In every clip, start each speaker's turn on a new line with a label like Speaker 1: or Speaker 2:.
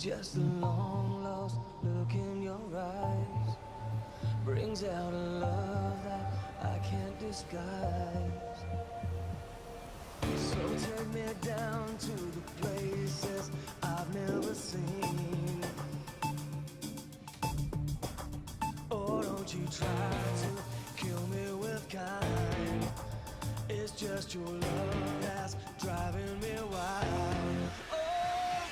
Speaker 1: Just a long lost look in your eyes brings out a love that I can't disguise. So take me down to the places I've never seen. Or don't you try to kill me with kind. It's just your love that's driving me wild. Oh,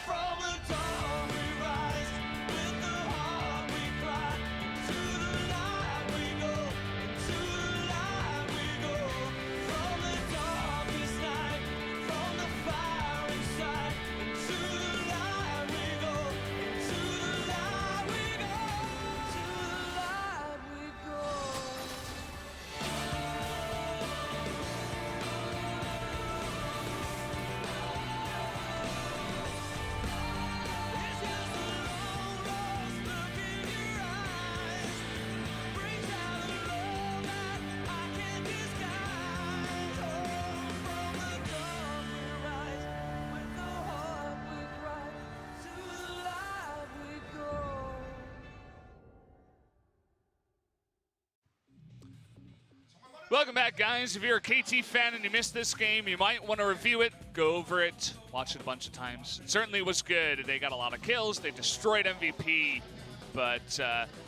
Speaker 1: from the dawn we rise, with the heart we cry, into the light we go, into the light we go. From the darkest night, from the fire inside, into the light we go, into the light we go, into the light we go. It's just a long lost look in your eyes, brings out a love that I can't disguise. Oh, from the dark we rise, with the heart we cry, to the light we go.
Speaker 2: Welcome back, guys. If you're a KT fan and you missed this game, you might want to review it, go over it, watch it a bunch of times. It certainly was good. They got a lot of kills. They destroyed MVP, but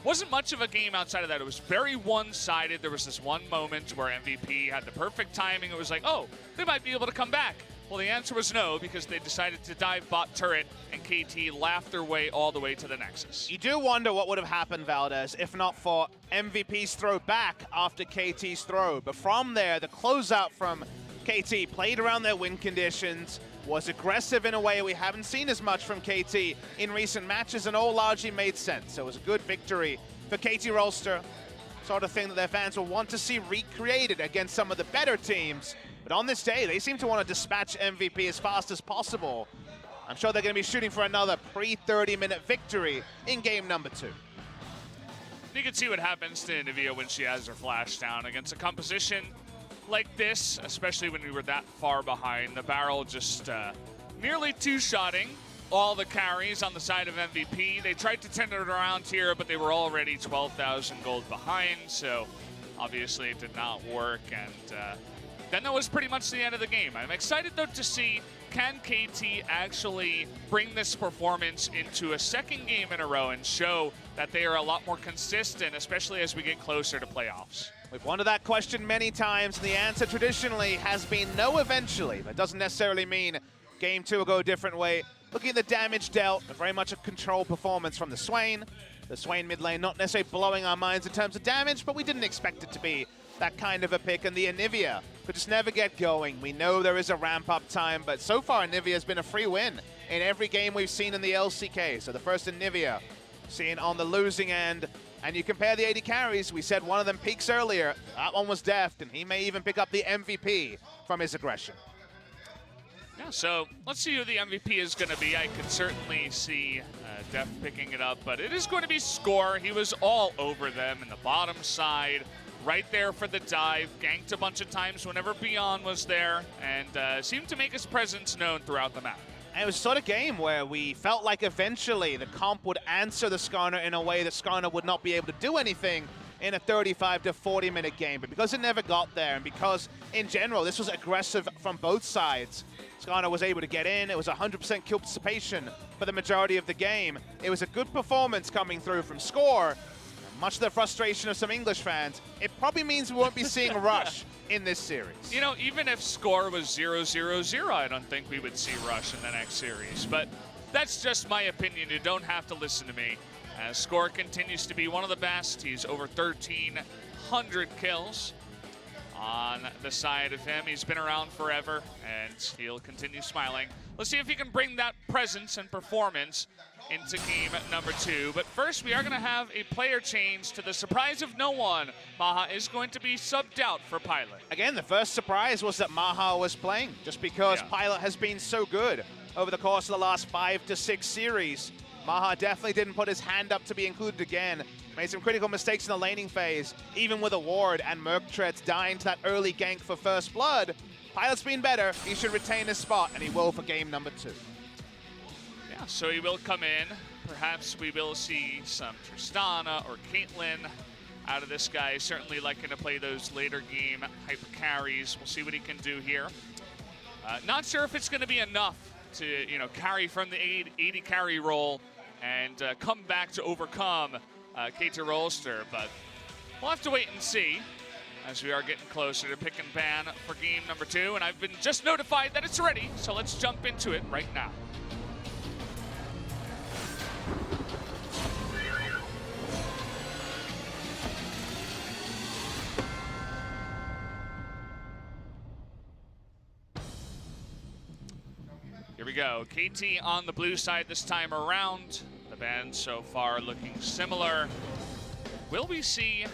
Speaker 2: wasn't much of a game outside of that. It was very one-sided. There was this one moment where MVP had the perfect timing. It was like, oh, they might be able to come back. Well, the answer was no, because they decided to dive bot turret, and KT laughed their way all the way to the Nexus.
Speaker 3: You do wonder what would have happened, Valdez, if not for MVP's throw back after KT's throw. But from there, the closeout from KT played around their win conditions, was aggressive in a way we haven't seen as much from KT in recent matches, and all largely made sense. So it was a good victory for KT Rolster. Sort of thing that their fans will want to see recreated against some of the better teams. But on this day, they seem to want to dispatch MVP as fast as possible. I'm sure they're going to be shooting for another pre-30-minute victory in game number 2.
Speaker 2: You can see what happens to Nivea when she has her flash down against a composition like this, especially when we were that far behind. The barrel just nearly two-shotting all the carries on the side of MVP. They tried to turn it around here, but they were already 12,000 gold behind, so obviously it did not work, and then that was pretty much the end of the game. I'm excited, though, to see, can KT actually bring this performance into a second game in a row and show that they are a lot more consistent, especially as we get closer to playoffs?
Speaker 3: We've wondered that question many times, and the answer traditionally has been no eventually. That doesn't necessarily mean game 2 will go a different way. Looking at the damage dealt, very much a controlled performance from the Swain. The Swain mid lane not necessarily blowing our minds in terms of damage, but we didn't expect it to be that kind of a pick, and the Anivia could just never get going. We know there is a ramp-up time, but so far Anivia has been a free win in every game we've seen in the LCK. So the first Anivia seen on the losing end, and you compare the 80 carries, we said one of them peaks earlier. That one was deft, and he may even pick up the MVP from his aggression.
Speaker 2: Yeah, so let's see who the MVP is going to be. I could certainly see Def picking it up, but it is going to be Score. He was all over them in the bottom side, right there for the dive, ganked a bunch of times whenever Beyond was there, and seemed to make his presence known throughout the map.
Speaker 3: And it was sort of game where we felt like eventually the comp would answer the Skarner in a way that Skarner would not be able to do anything in a 35 to 40 minute game. But because it never got there, and because in general this was aggressive from both sides, Skarner was able to get in. It was 100% kill participation for the majority of the game. It was a good performance coming through from Score. Much to the frustration of some English fans, it probably means we won't be seeing Rush in this series.
Speaker 2: You know, even if Score was 0-0-0, I don't think we would see Rush in the next series. But that's just my opinion. You don't have to listen to me. Score continues to be one of the best. He's over 1,300 kills on the side of him. He's been around forever, and he'll continue smiling. Let's see if he can bring that presence and performance into game number 2. But first, we are going to have a player change. To the surprise of no one, Maha is going to be subbed out for Pilot.
Speaker 3: Again, the first surprise was that Maha was playing, just because Pilot has been so good over the course of the last 5 to 6 series. Maha definitely didn't put his hand up to be included again. Made some critical mistakes in the laning phase, even with a ward and Merc Treads dying to that early gank for first blood. Pilot's been better. He should retain his spot, and he will for game number 2.
Speaker 2: Yeah, so he will come in. Perhaps we will see some Tristana or Caitlyn out of this guy. Certainly liking to play those later game hyper carries. We'll see what he can do here. Not sure if it's going to be enough to, carry from the 80 carry role and come back to overcome KT Rolster, but we'll have to wait and see as we are getting closer to pick and ban for game number 2, and I've been just notified that it's ready, so let's jump into it right now. Here we go. KT on the blue side this time around. The ban so far looking similar. Will we see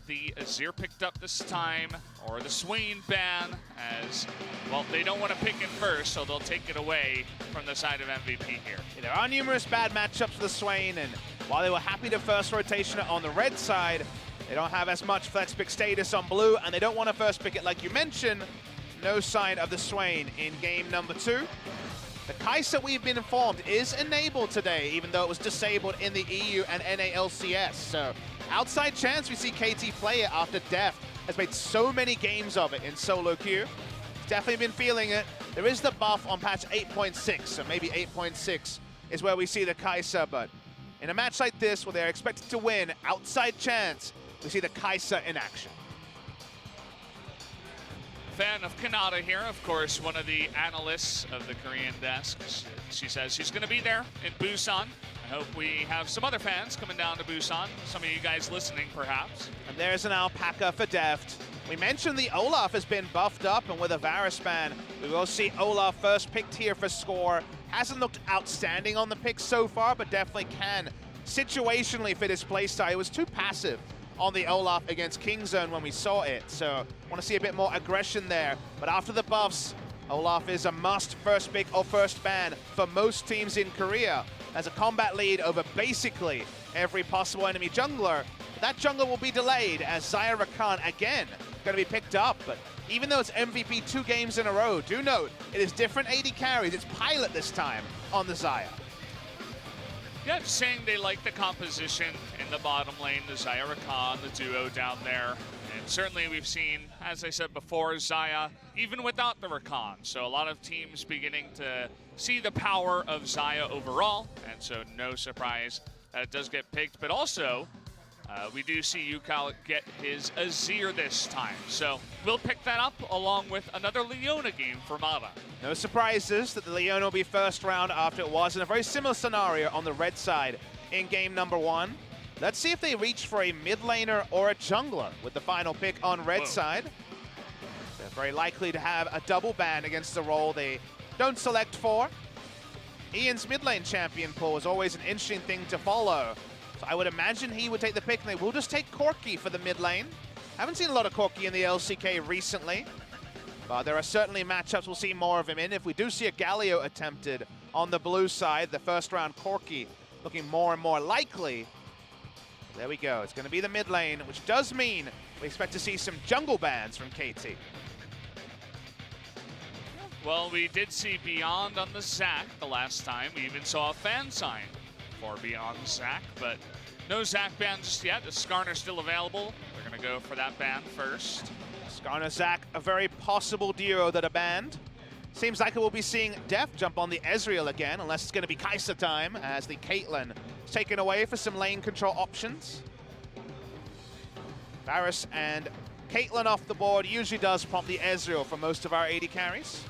Speaker 2: the Azir picked up this time, or the Swain ban, as, well, they don't want to pick it first, so they'll take it away from the side of MVP here.
Speaker 3: There are numerous bad matchups for the Swain, and while they were happy to first rotation it on the red side, they don't have as much flex pick status on blue, and they don't want to first pick it like you mentioned. No sign of the Swain in game number 2. The Kai'Sa, we've been informed, is enabled today, even though it was disabled in the EU and NA/LCS. So, outside chance we see KT play it after Deft has made so many games of it in solo queue. He's definitely been feeling it. There is the buff on patch 8.6, so maybe 8.6 is where we see the Kai'Sa, but in a match like this where they're expected to win, outside chance, we see the Kai'Sa in action.
Speaker 2: Fan of Kanata here, of course, one of the analysts of the Korean desk. She says she's going to be there in Busan. I hope we have some other fans coming down to Busan, some of you guys listening perhaps.
Speaker 3: And there's an alpaca for Deft. We mentioned the Olaf has been buffed up, and with a Varus ban, we will see Olaf first picked here for score. Hasn't looked outstanding on the pick so far, but definitely can situationally fit his playstyle. He was too passive on the Olaf against Kingzone when we saw it, so want to see a bit more aggression there. But after the buffs, Olaf is a must first pick or first ban for most teams in Korea, as a combat lead over basically every possible enemy jungler. That jungler will be delayed as Xayah Rakan again going to be picked up, but even though it's MVP 2 games in a row, do note it is different 80 carries. It's Pilot this time on the Xayah.
Speaker 2: Yeah, just saying they like the composition in the bottom lane, the Xayah Rakan, the duo down there. And certainly we've seen, as I said before, Xayah, even without the Rakan. So a lot of teams beginning to see the power of Xayah overall. And so no surprise that it does get picked. But also, we do see Yukal get his Azir this time. So we'll pick that up along with another Leona game for Mata.
Speaker 3: No surprises that the Leona will be first round after it was in a very similar scenario on the red side in game number 1. Let's see if they reach for a mid laner or a jungler with the final pick on red side. They're very likely to have a double ban against the role they don't select for. Ian's mid lane champion pool is always an interesting thing to follow. So I would imagine he would take the pick, and they will just take Corki for the mid lane. Haven't seen a lot of Corki in the LCK recently, but there are certainly matchups we'll see more of him in. If we do see a Galio attempted on the blue side, the first round Corki looking more and more likely. There we go. It's going to be the mid lane, which does mean we expect to see some jungle bans from KT.
Speaker 2: Well, we did see Beyond on the Zac the last time. We even saw a fan sign for Beyond Zac, but no Zac ban just yet. The Skarner still available. We're going to go for that ban first.
Speaker 3: Skarner Zac, a very possible duo that are banned. Seems like we'll be seeing Deft jump on the Ezreal again, unless it's going to be Kai'Sa time, as the Caitlyn is taken away for some lane control options. Varus and Caitlyn off the board usually does prompt the Ezreal for most of our 80 carries,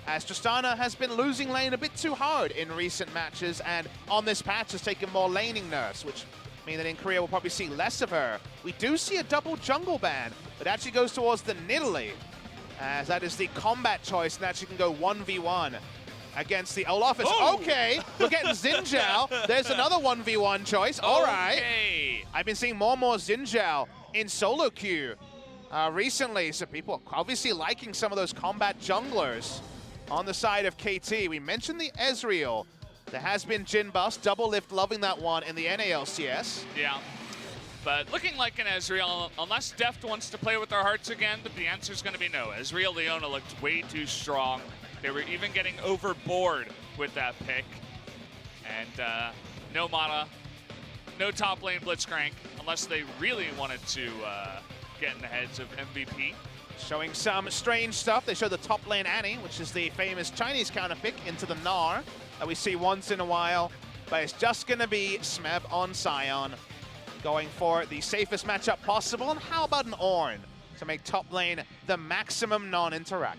Speaker 3: as Tristana has been losing lane a bit too hard in recent matches, and on this patch has taken more laning nerfs, which mean that in Korea we'll probably see less of her. We do see a double jungle ban, but actually goes towards the Nidalee, as that is the combat choice, and actually can go 1v1 against the Olaf.
Speaker 2: Oh!
Speaker 3: Okay, we're getting Xin Zhao. There's another 1v1 choice. All right. I've been seeing more and more Xin Zhao in solo queue recently, so people are obviously liking some of those combat junglers on the side of KT. We mentioned the Ezreal. There has been Jhin Bust, double lift, loving that one in the NALCS.
Speaker 2: Yeah, but looking like an Ezreal, unless Deft wants to play with their hearts again, but the answer is going to be no. Ezreal Leona looked way too strong. They were even getting overboard with that pick. And no mana, no top lane blitzcrank, unless they really wanted to get in the heads of MVP.
Speaker 3: Showing some strange stuff. They show the top lane Annie, which is the famous Chinese counter pick into the Gnar that we see once in a while. But it's just going to be Smeb on Sion, going for the safest matchup possible. And how about an Ornn to make top lane the maximum non-interactive?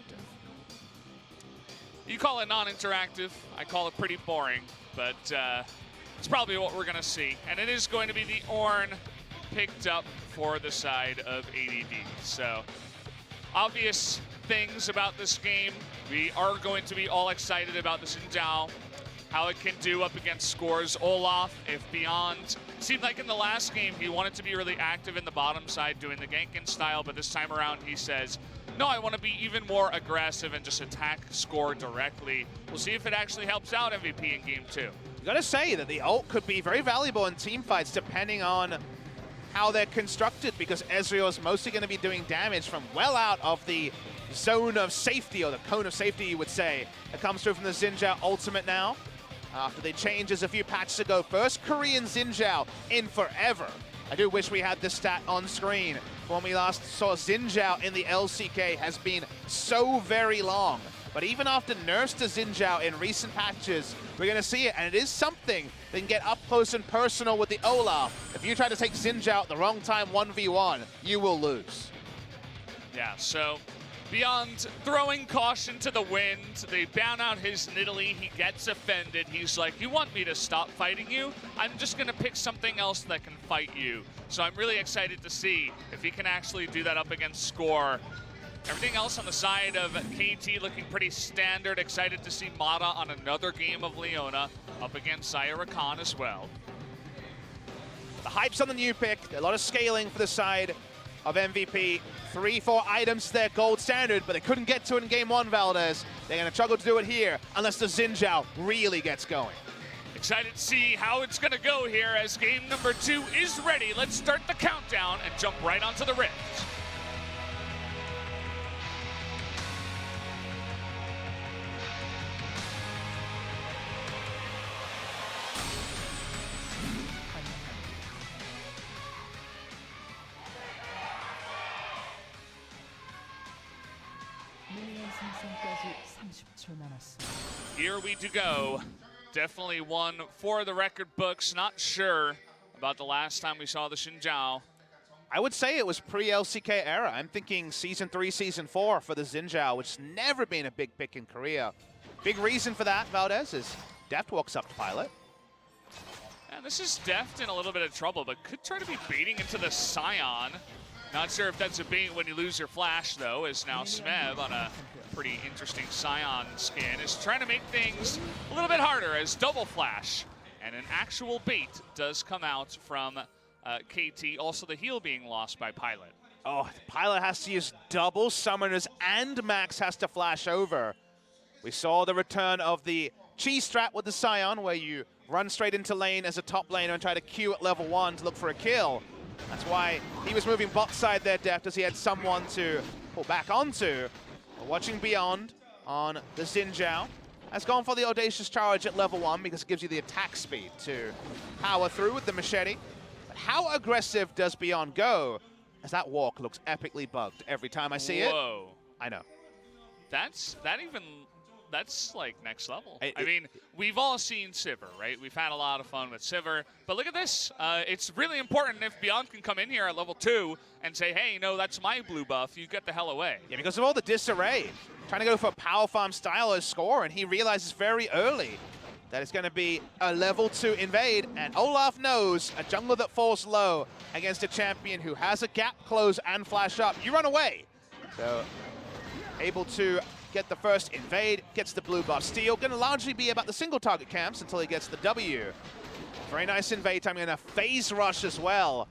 Speaker 2: You call it non-interactive, I call it pretty boring, but it's probably what we're going to see. And it is going to be the Ornn picked up for the side of ADD. So, obvious things about this game. We are going to be all excited about the Xin Zhao, how it can do up against scores. Olaf, if Beyond, seemed like in the last game he wanted to be really active in the bottom side doing the ganking style, but this time around he says, no, I want to be even more aggressive and just attack score directly. We'll see if it actually helps out MVP in game 2.
Speaker 3: You gotta say that the ult could be very valuable in team fights depending on how they're constructed, because Ezreal is mostly going to be doing damage from well out of the zone of safety, or the cone of safety, you would say. It comes through from the Xin Zhao ultimate now, after they changes a few patches ago. First Korean Xin Zhao in forever. I do wish we had this stat on screen. When we last saw Xin Zhao in the LCK has been so very long. But even after nerfs to Xin Zhao in recent patches, we're going to see it, and it is something that can get up close and personal with the Olaf. If you try to take Xin Zhao at the wrong time 1v1, you will lose.
Speaker 2: Yeah, so Beyond throwing caution to the wind, they ban out his Nidalee, he gets offended. He's like, you want me to stop fighting you? I'm just going to pick something else that can fight you. So I'm really excited to see if he can actually do that up against Score. Everything else on the side of KT looking pretty standard. Excited to see Mata on another game of Leona up against Zaya Rakan as well.
Speaker 3: The hype's on the new pick. A lot of scaling for the side of MVP. 3-4 items to their gold standard, but they couldn't get to it in game 1, Valdez. They're going to struggle to do it here unless the Xin Zhao really gets going.
Speaker 2: Excited to see how it's going to go here as game number 2 is ready. Let's start the countdown and jump right onto the Rift. Here we do go. Definitely one for the record books. Not sure about the last time we saw the Xin Zhao.
Speaker 3: I would say it was pre-LCK era. I'm thinking Season 3, Season 4 for the Xin Zhao, which has never been a big pick in Korea. Big reason for that, Valdez, is Deft walks up to Pilot.
Speaker 2: And this is Deft in a little bit of trouble, but could try to be baiting into the Scion. Not sure if that's a bait when you lose your flash, though, as now Smeb on a pretty interesting Scion skin is trying to make things a little bit harder as double flash. And an actual bait does come out from KT. Also the heal being lost by Pilot.
Speaker 3: Oh, Pilot has to use double summoners and Max has to flash over. We saw the return of the cheese strat with the Scion, where you run straight into lane as a top laner and try to queue at level 1 to look for a kill. That's why he was moving bot side there, Deft, as he had someone to pull back onto. But watching Beyond on the Xin Zhao has gone for the Audacious Charge at level 1 because it gives you the attack speed to power through with the machete. But how aggressive does Beyond go? As that walk looks epically bugged every time I see it.
Speaker 2: Whoa.
Speaker 3: I know.
Speaker 2: That's like next level. I mean, we've all seen Sivir, right? We've had a lot of fun with Sivir. But look at this. It's really important if Beyond can come in here at level 2 and say, hey, no, that's my blue buff. You get the hell away.
Speaker 3: Yeah, because of all the disarray. Trying to go for a power farm style as Score, and he realizes very early that it's going to be a level 2 invade. And Olaf knows a jungler that falls low against a champion who has a gap close and flash up. You run away. So able to get the first invade, gets the blue buff steal. Going to largely be about the single target camps until he gets the W. Very nice invade time, and a phase rush as well.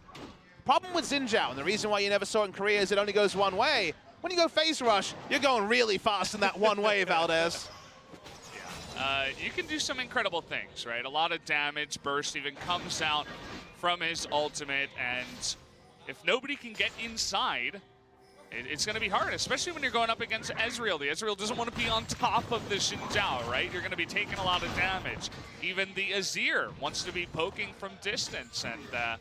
Speaker 3: Problem with Xin Zhao, and the reason why you never saw it in Korea is it only goes one way. When you go phase rush, you're going really fast in that one way, Valdez.
Speaker 2: You can do some incredible things, right? A lot of damage, burst even comes out from his ultimate, and if nobody can get inside, it's going to be hard, especially when you're going up against Ezreal. The Ezreal doesn't want to be on top of the Xin Zhao, right? You're going to be taking a lot of damage. Even the Azir wants to be poking from distance, and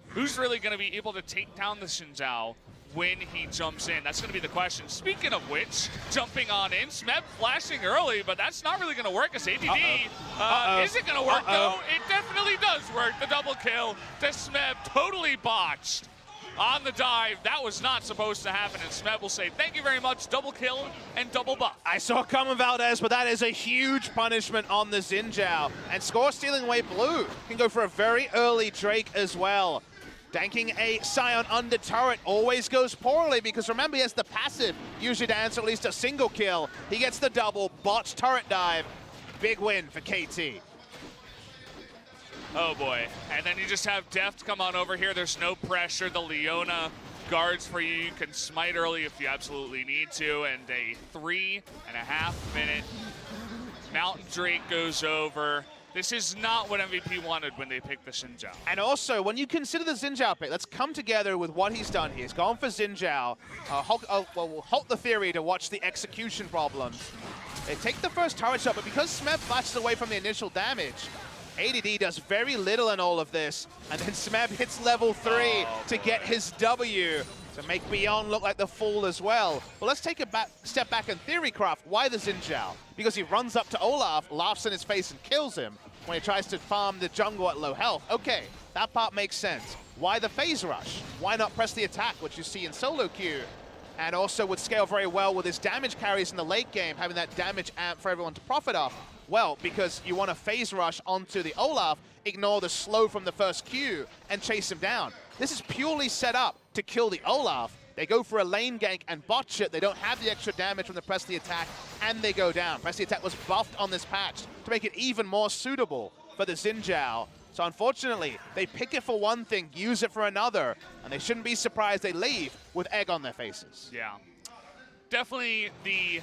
Speaker 2: who's really going to be able to take down the Xin Zhao when he jumps in? That's going to be the question. Speaking of which, jumping on in, Smeb flashing early, but that's not really going to work as ADD. Is it going to work, though? It definitely does work. The double kill to Smeb, totally botched on the dive. That was not supposed to happen, and Smeb will say, thank you very much, double kill and double buff.
Speaker 3: I saw it coming, Valdez, but that is a huge punishment on the Xin Zhao. And Score stealing away blue. Can go for a very early Drake as well. Danking a Scion under turret always goes poorly because remember, he has the passive, usually to answer at least a single kill. He gets the double, botched turret dive. Big win for KT.
Speaker 2: Oh boy, and then you just have Deft come on over here. There's no pressure. The Leona guards for you. You can smite early if you absolutely need to, and a 3.5 minute Mountain Drake goes over. This is not what MVP wanted when they picked the Xin Zhao.
Speaker 3: And also, when you consider the Xin Zhao pick, let's come together with what he's done here. He's gone for Xin Zhao. We'll halt the theory to watch the execution problems. They take the first turret shot, but because Smeb flashes away from the initial damage, ADD does very little in all of this. And then Smeb hits level 3 to get his W, to make Beyond look like the fool as well. Well, let's take a step back and theory craft. Why the Xin Zhao? Because he runs up to Olaf, laughs in his face, and kills him when he tries to farm the jungle at low health. Okay, that part makes sense. Why the phase rush? Why not press the attack, which you see in solo queue? And also would scale very well with his damage carries in the late game, having that damage amp for everyone to profit off. Well, because you want to phase rush onto the Olaf, ignore the slow from the first Q, and chase him down. This is purely set up to kill the Olaf. They go for a lane gank and botch it. They don't have the extra damage from the press the attack, and they go down. Press the attack was buffed on this patch to make it even more suitable for the Xin Zhao. So unfortunately, they pick it for one thing, use it for another, and they shouldn't be surprised they leave with egg on their faces.
Speaker 2: Yeah, definitely the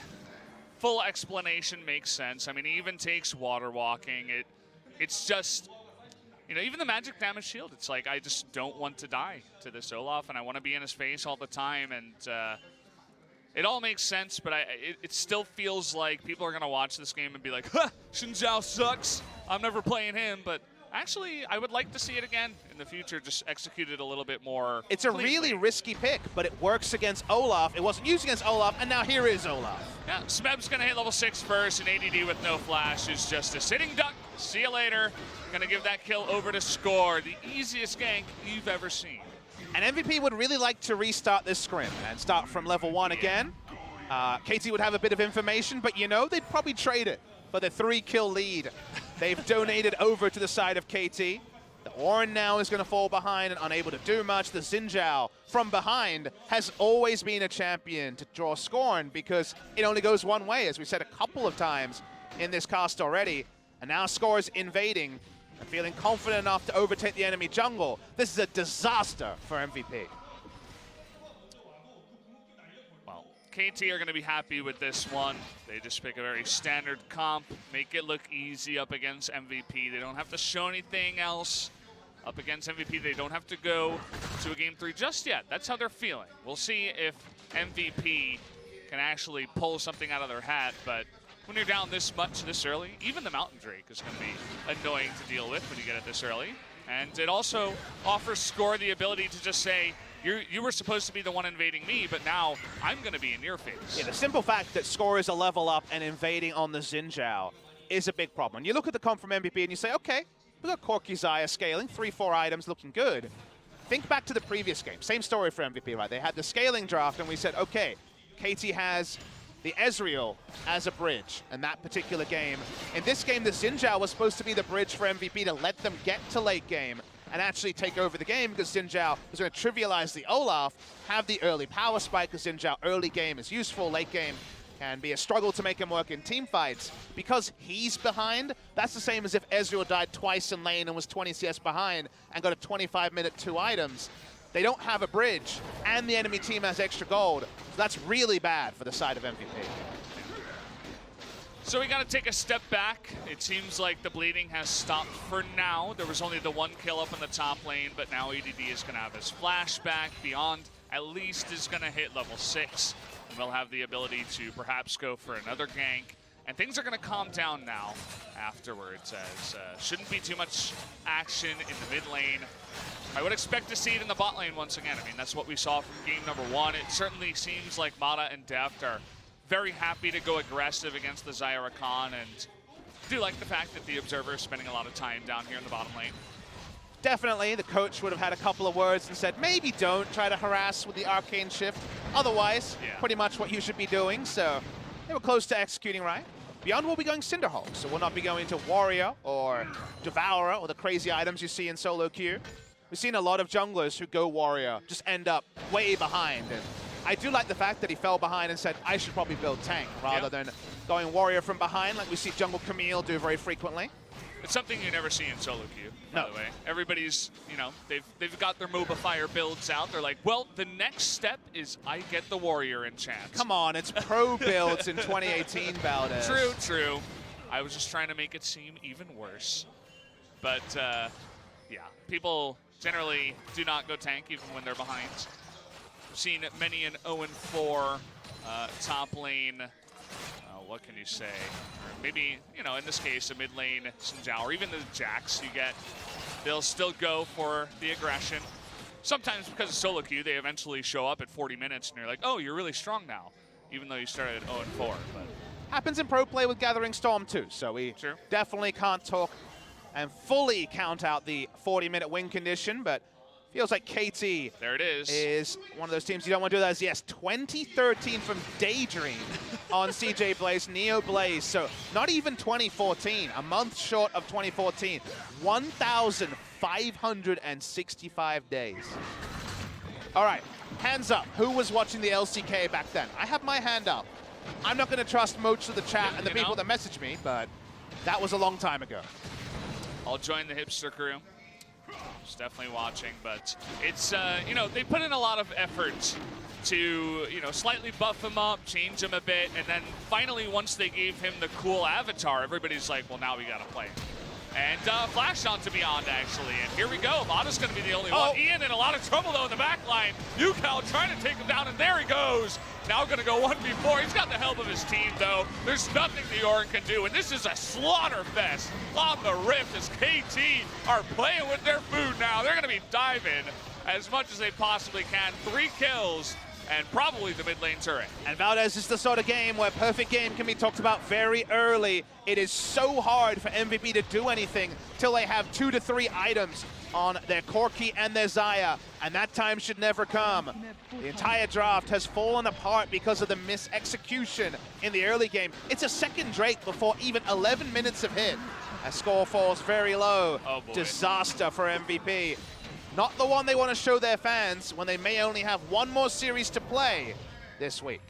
Speaker 2: full explanation makes sense. I mean, he even takes water walking. It's just, you know, even the magic damage shield, it's like, I just don't want to die to this Olaf, and I want to be in his face all the time, and it all makes sense, but it still feels like people are going to watch this game and be like, huh, Xin Zhao sucks, I'm never playing him, but actually, I would like to see it again in the future, just executed a little bit more
Speaker 3: It's a
Speaker 2: cleanly.
Speaker 3: really risky pick, but it works against Olaf. It wasn't used against Olaf, and now here is Olaf.
Speaker 2: Yeah, Smeb's going to hit level 6 first, and ADD with no flash is just a sitting duck. See you later. Going to give that kill over to Score, the easiest gank you've ever seen.
Speaker 3: And MVP would really like to restart this scrim and start from level 1 again. KT would have a bit of information, but you know, they'd probably trade it for the 3-kill lead. They've donated over to the side of KT. The Orin now is going to fall behind and unable to do much. The Xin Zhao from behind has always been a champion to draw scorn because it only goes one way, as we've said a couple of times in this cast already. And now Score is invading and feeling confident enough to overtake the enemy jungle. This is a disaster for MVP.
Speaker 2: KT are going to be happy with this one. They just pick a very standard comp, make it look easy up against MVP. They don't have to show anything else up against MVP. They don't have to go to a Game 3 just yet. That's how they're feeling. We'll see if MVP can actually pull something out of their hat, but when you're down this much this early, even the Mountain Drake is going to be annoying to deal with when you get it this early. And it also offers Score the ability to just say, you were supposed to be the one invading me, but now I'm going to be in your face.
Speaker 3: Yeah, the simple fact that Score is a level up and invading on the Xin Zhao is a big problem. You look at the comp from MVP and you say, okay, we got Corky's Eye scaling, 3-4 items looking good. Think back to the previous game. Same story for MVP, right? They had the scaling draft and we said, okay, KT has the Ezreal as a bridge in that particular game. In this game, the Xin Zhao was supposed to be the bridge for MVP to let them get to late game and actually take over the game because Xin Zhao was going to trivialize the Olaf, have the early power spike because Xin Zhao early game is useful, late game can be a struggle to make him work in team fights. Because he's behind, that's the same as if Ezreal died twice in lane and was 20 CS behind and got a 25-minute 2 items. They don't have a bridge, and the enemy team has extra gold. So that's really bad for the side of MVP.
Speaker 2: So we got to take a step back. It seems like the bleeding has stopped for now. There was only the 1 kill up in the top lane, but now EDD is going to have his flashback. Beyond at least is going to hit level 6. And we'll have the ability to perhaps go for another gank. And things are going to calm down now afterwards, as shouldn't be too much action in the mid lane. I would expect to see it in the bot lane once again. I mean, that's what we saw from game number 1. It certainly seems like Mata and Deft are very happy to go aggressive against the Zyra Khan, and do like the fact that the Observer is spending a lot of time down here in the bottom lane.
Speaker 3: Definitely, the coach would have had a couple of words and said, maybe don't try to harass with the Arcane Shift. Otherwise, pretty much what you should be doing. So they were close to executing right. Beyond, we'll be going Cinderhawk, so we'll not be going to Warrior or Devourer or the crazy items you see in solo queue. We've seen a lot of junglers who go Warrior just end up way behind. And I do like the fact that he fell behind and said, I should probably build tank rather than going Warrior from behind like we see Jungle Camille do very frequently.
Speaker 2: It's something you never see in solo queue, by the way. Everybody's, you know, they've got their MOBA Fire builds out. They're like, well, the next step is I get the Warrior enchant.
Speaker 3: Come on, it's pro builds in 2018, Valdez.
Speaker 2: True, true. I was just trying to make it seem even worse. But, yeah, people generally do not go tank even when they're behind. I've seen many an 0-4 top lane. What can you say? Or maybe, you know, in this case, a mid lane Sinjao, or even the Jax you get, they'll still go for the aggression. Sometimes because of solo queue, they eventually show up at 40 minutes and you're like, oh, you're really strong now, even though you started at 0-4. But
Speaker 3: happens in pro play with Gathering Storm too, so we definitely can't talk and fully count out the 40-minute win condition, but feels like KT
Speaker 2: there it
Speaker 3: is one of those teams you don't want to do that as. Yes, 2013 from Daydream on CJ Blaze, Neo Blaze. So not even 2014, a month short of 2014. 1,565 days. All right, hands up. Who was watching the LCK back then? I have my hand up. I'm not going to trust most of the chat and the people that message me, but that was a long time ago.
Speaker 2: I'll join the hipster crew. Just definitely watching, but it's, you know, they put in a lot of effort to, you know, slightly buff him up, change him a bit, and then finally once they gave him the cool avatar, everybody's like, well, now we got to play him. And flash onto Beyond, actually, and here we go. Mata's going to be the only one. Ian in a lot of trouble, though, in the back line. Yukao trying to take him down, and there he goes. Now going to go 1v4. He's got the help of his team, though. There's nothing the Orin can do, and this is a slaughter fest on the Rift as KT are playing with their food now. They're going to be diving as much as they possibly can. 3 kills. And probably the mid lane turret.
Speaker 3: And Valdez is the sort of game where perfect game can be talked about very early. It is so hard for MVP to do anything till they have 2 to 3 items on their Corki and their Xayah, and that time should never come. The entire draft has fallen apart because of the mis-execution in the early game. It's a second Drake before even 11 minutes of hit. As score falls very low.
Speaker 2: Oh boy.
Speaker 3: Disaster for MVP. Not the one they want to show their fans when they may only have one more series to play this week.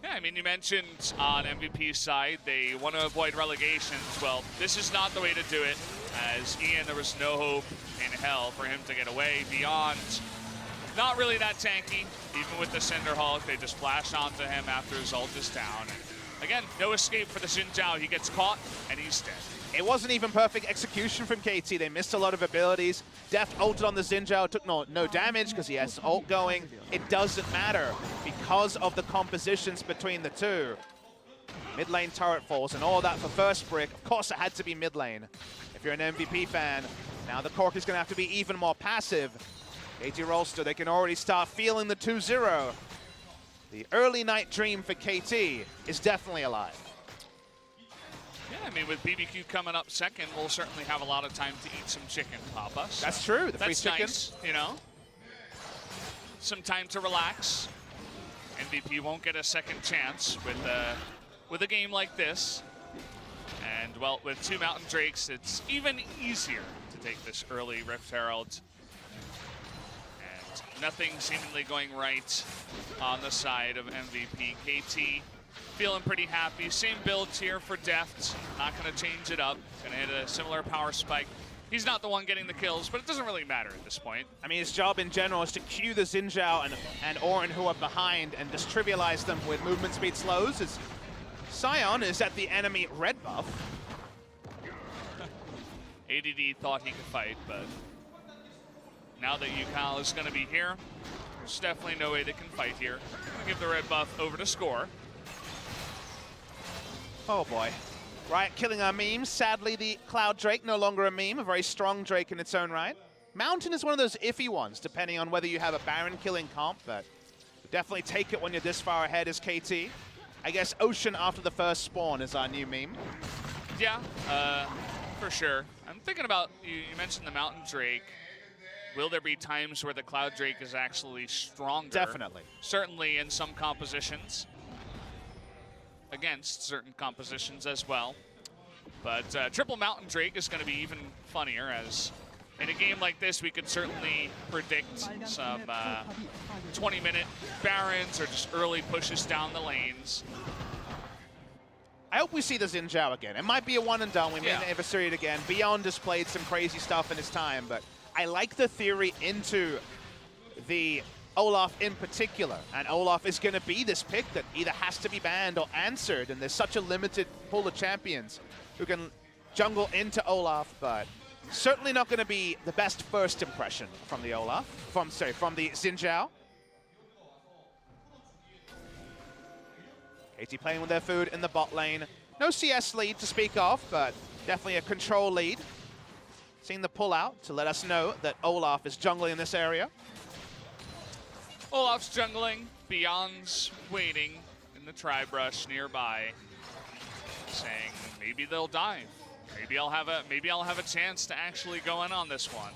Speaker 2: Yeah, I mean, you mentioned on MVP's side, they want to avoid relegations. Well, this is not the way to do it. As Ian, there was no hope in hell for him to get away. Beyond, not really that tanky. Even with the Cinderhawk, they just flash onto him after his ult is down. And again, no escape for the Xin. He gets caught, and he's dead.
Speaker 3: It wasn't even perfect execution from KT. They missed a lot of abilities. Deft ulted on the Xin, took no damage because he has ult going. It doesn't matter because of the compositions between the two. Mid lane turret falls and all that for first brick. Of course it had to be mid lane if you're an MVP fan. Now the Cork is going to have to be even more passive. KT Rolster, they can already start feeling the 2-0. The early night dream for KT is definitely alive.
Speaker 2: Yeah, I mean, with BBQ coming up second, we'll certainly have a lot of time to eat some chicken, Papa. So
Speaker 3: that's true, the free chicken.
Speaker 2: Nice, you know. Some time to relax. MVP won't get a second chance with a game like this. And, well, with 2 Mountain Drakes, it's even easier to take this early Rift Herald. And nothing seemingly going right on the side of MVP. KT feeling pretty happy. Same builds here for Deft. Not going to change it up. Going to hit a similar power spike. He's not the one getting the kills, but it doesn't really matter at this point.
Speaker 3: I mean, his job in general is to cue the Xin Zhao and Orin who are behind and just trivialize them with movement speed slows. As Sion is at the enemy red buff.
Speaker 2: ADD thought he could fight, but now that Yukal is going to be here, There's definitely no way they can fight here. Gonna give the red buff over to Score.
Speaker 3: Oh boy. Riot killing our memes. Sadly, the Cloud Drake no longer a meme, a very strong Drake in its own right. Mountain is one of those iffy ones, depending on whether you have a Baron killing comp, but definitely take it when you're this far ahead as KT. I guess Ocean after the first spawn is our new meme.
Speaker 2: Yeah, for sure. I'm thinking about, you mentioned the Mountain Drake. Will there be times where the Cloud Drake is actually stronger?
Speaker 3: Definitely.
Speaker 2: Certainly in some compositions. Against certain compositions as well. But triple Mountain Drake is going to be even funnier, as in a game like this we could certainly predict some 20-minute Barons or just early pushes down the lanes.
Speaker 3: I hope we see the Xin Zhao again. It might be a one and done. We may never see it again. Beyond displayed some crazy stuff in his time, but I like the theory into the Olaf in particular. And Olaf is going to be this pick that either has to be banned or answered, and there's such a limited pool of champions who can jungle into Olaf, but certainly not going to be the best first impression from the Olaf, from the Xin Zhao. KT playing with their food in the bot lane. No CS lead to speak of, but definitely a control lead. Seeing the pull out to let us know that Olaf is jungling in this area.
Speaker 2: Olaf's jungling, Beyond's waiting in the tri-brush nearby, saying maybe they'll dive. Maybe I'll have a chance to actually go in on this one.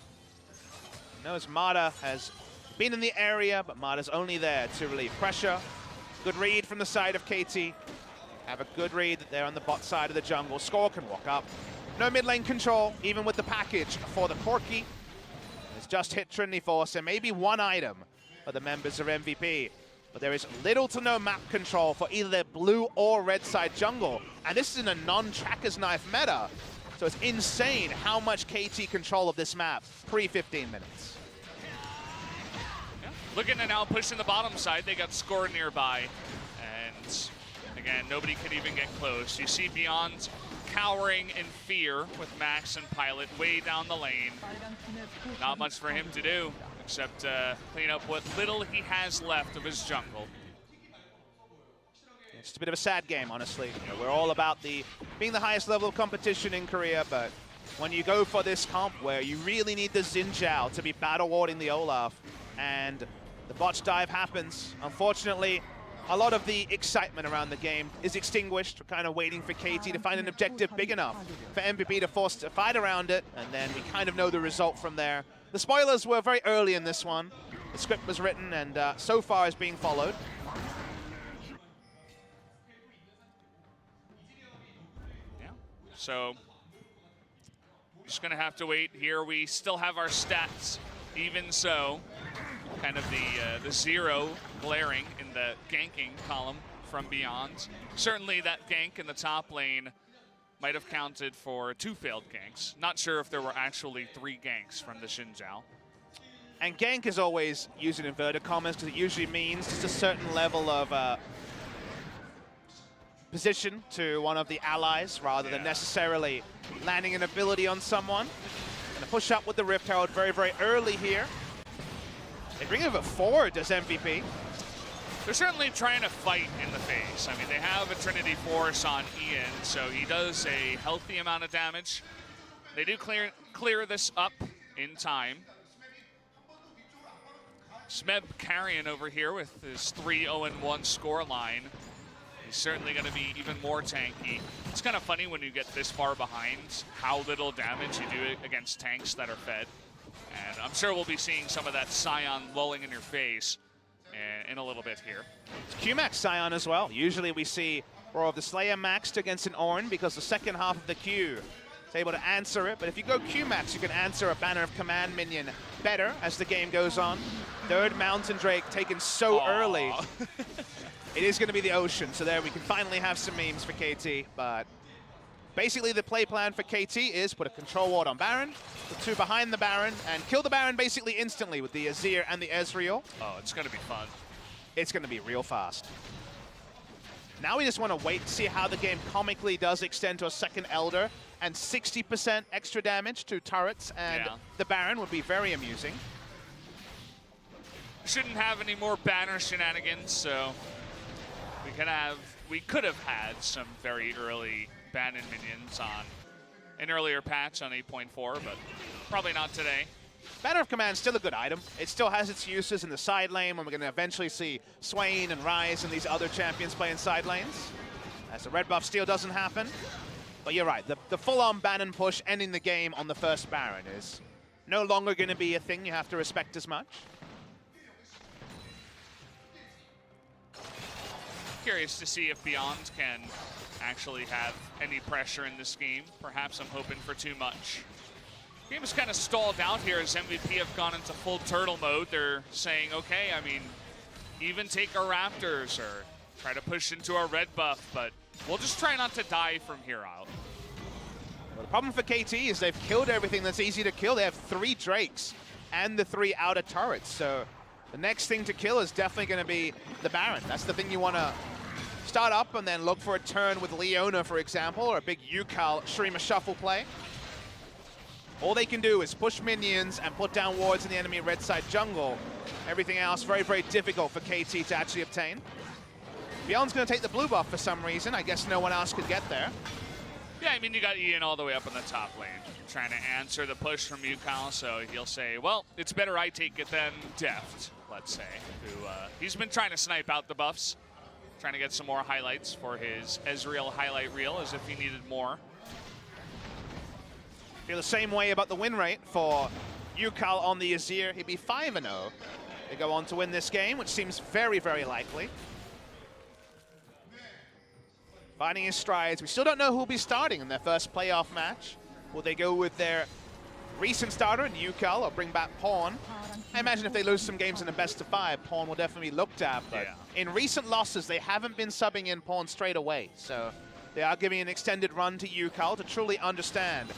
Speaker 3: Knows Mata has been in the area, but Mata's only there to relieve pressure. Good read from the side of KT. Have a good read there on the bot side of the jungle. Score can walk up. No mid lane control, even with the package for the Corki. It's just hit Trinity Force and maybe one item for the members of MVP. But there is little to no map control for either their blue or red side jungle. And this is in a non-tracker's knife meta. So it's insane how much KT control of this map pre-15 minutes.
Speaker 2: Looking to now push in the bottom side, they got Score nearby. And again, nobody could even get close. You see Beyond cowering in fear with Max and Pilot way down the lane. Not much for him to do, except clean up what little he has left of his jungle.
Speaker 3: It's just a bit of a sad game, honestly. You know, we're all about being the highest level of competition in Korea, but when you go for this comp where you really need the Xin Zhao to be battle-warding the Olaf, and the botch dive happens, unfortunately, a lot of the excitement around the game is extinguished. We're kind of waiting for KT to find an objective big enough for MVP to force a fight around it, and then we kind of know the result from there. The spoilers were very early in this one. The script was written and so far is being followed.
Speaker 2: Yeah, so just gonna have to wait here. We still have our stats, even so. Kind of the 0 glaring in the ganking column from Beyond. Certainly that gank in the top lane might have counted for 2 failed ganks. Not sure if there were actually 3 ganks from the Xin Zhao.
Speaker 3: And gank is always used in inverted commas because it usually means just a certain level of position to one of the allies rather than necessarily landing an ability on someone. Gonna push up with the Rift Herald very, very early here. They bring over 4, does MVP.
Speaker 2: They're certainly trying to fight in the face. I mean, they have a Trinity Force on Ian, so he does a healthy amount of damage. They do clear this up in time. Smeb carrying over here with his 3-0-1 score line. He's certainly going to be even more tanky. It's kind of funny when you get this far behind how little damage you do against tanks that are fed. And I'm sure we'll be seeing some of that Scion lulling in your face in a little bit here.
Speaker 3: It's Q-Max Scion as well. Usually we see Roar of the Slayer maxed against an Ornn because the second half of the Q is able to answer it. But if you go Q-Max, you can answer a Banner of Command minion better as the game goes on. Third Mountain Drake taken so early. It is going to be the Ocean, so there we can finally have some memes for KT. But basically the play plan for KT is put a control ward on Baron, put 2 behind the Baron, and kill the Baron basically instantly with the Azir and the Ezreal.
Speaker 2: Oh, it's going to be fun.
Speaker 3: It's going to be real fast. Now we just want to wait to see how the game comically does extend to a second Elder, and 60% extra damage to turrets and the Baron would be very amusing.
Speaker 2: shouldn't have any more banner shenanigans, so we could have had some very early banner minions on an earlier patch on 8.4, but probably not today.
Speaker 3: Banner of Command is still a good item. It still has its uses in the side lane when we're going to eventually see Swain and Ryze and these other champions play in side lanes, as the red buff steal doesn't happen. But you're right, the full-on ban and push ending the game on the first Baron is no longer going to be a thing you have to respect as much.
Speaker 2: Curious to see if Beyond can actually have any pressure in this game. Perhaps I'm hoping for too much. Game is kind of stalled out here as MVP have gone into full turtle mode. They're saying, okay, I mean, even take our Raptors or try to push into our red buff, but we'll just try not to die from here out.
Speaker 3: Well, the problem for KT is they've killed everything that's easy to kill. They have 3 Drakes and the 3 outer turrets, so the next thing to kill is definitely going to be the Baron. That's the thing you want to start up and then look for a turn with Leona, for example, or a big Yukal Shurima shuffle play. All they can do is push minions and put down wards in the enemy red side jungle. Everything else very, very difficult for KT to actually obtain. Beyond's going to take the blue buff for some reason. I guess no one else could get there.
Speaker 2: Yeah, I mean, you got Ian all the way up in the top lane, trying to answer the push from Yukal, so he'll say, well, it's better I take it than Deft, let's say, who he's been trying to snipe out the buffs, trying to get some more highlights for his Ezreal highlight reel, as if he needed more.
Speaker 3: Feel the same way about the win rate for Yukal on the Azir. He'd be 5-0. They go on to win this game, which seems very, very likely. Finding his strides. We still don't know who will be starting in their first playoff match. Will they go with their recent starter in Yukal or bring back Pawn? I imagine if they lose some games in a best-of-5, Pawn will definitely be looked at. But in recent losses, they haven't been subbing in Pawn straight away. So they are giving an extended run to Yukal to truly understand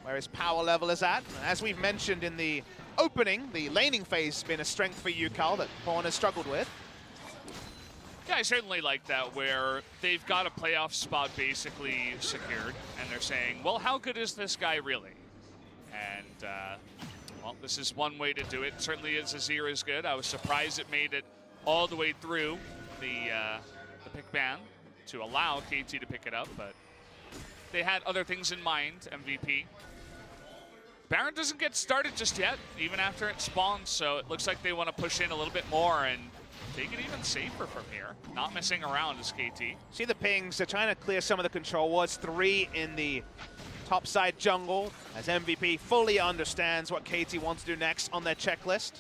Speaker 3: where his power level is at. And as we've mentioned in the opening, the laning phase has been a strength for Yukal that Pawn has struggled with.
Speaker 2: Yeah, I certainly like that, where they've got a playoff spot basically secured, and they're saying, well, how good is this guy really? And, well, this is one way to do it. Certainly Azir is good. I was surprised it made it all the way through the pick ban to allow KT to pick it up, but they had other things in mind, MVP. Baron doesn't get started just yet, even after it spawns, so it looks like they want to push in a little bit more and take it even safer from here. Not messing around as KT.
Speaker 3: See the pings, they're trying to clear some of the control wards. 3 in the top side jungle, as MVP fully understands what KT wants to do next on their checklist.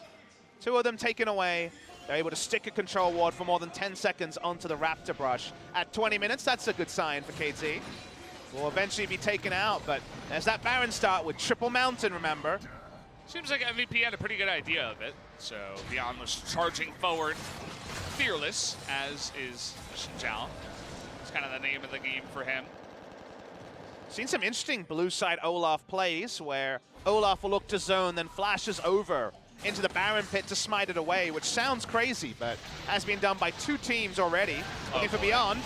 Speaker 3: 2 of them taken away. They're able to stick a control ward for more than 10 seconds onto the Raptor brush. At 20 minutes, that's a good sign for KT. Will eventually be taken out, but there's that Baron start with Triple Mountain, remember.
Speaker 2: Seems like MVP had a pretty good idea of it. So Beyond was charging forward, fearless, as is Xin Zhao. It's kind of the name of the game for him.
Speaker 3: Seen some interesting blue side Olaf plays where Olaf will look to zone, then flashes over into the Baron pit to smite it away, which sounds crazy, but has been done by 2 teams already. Looking for Beyond.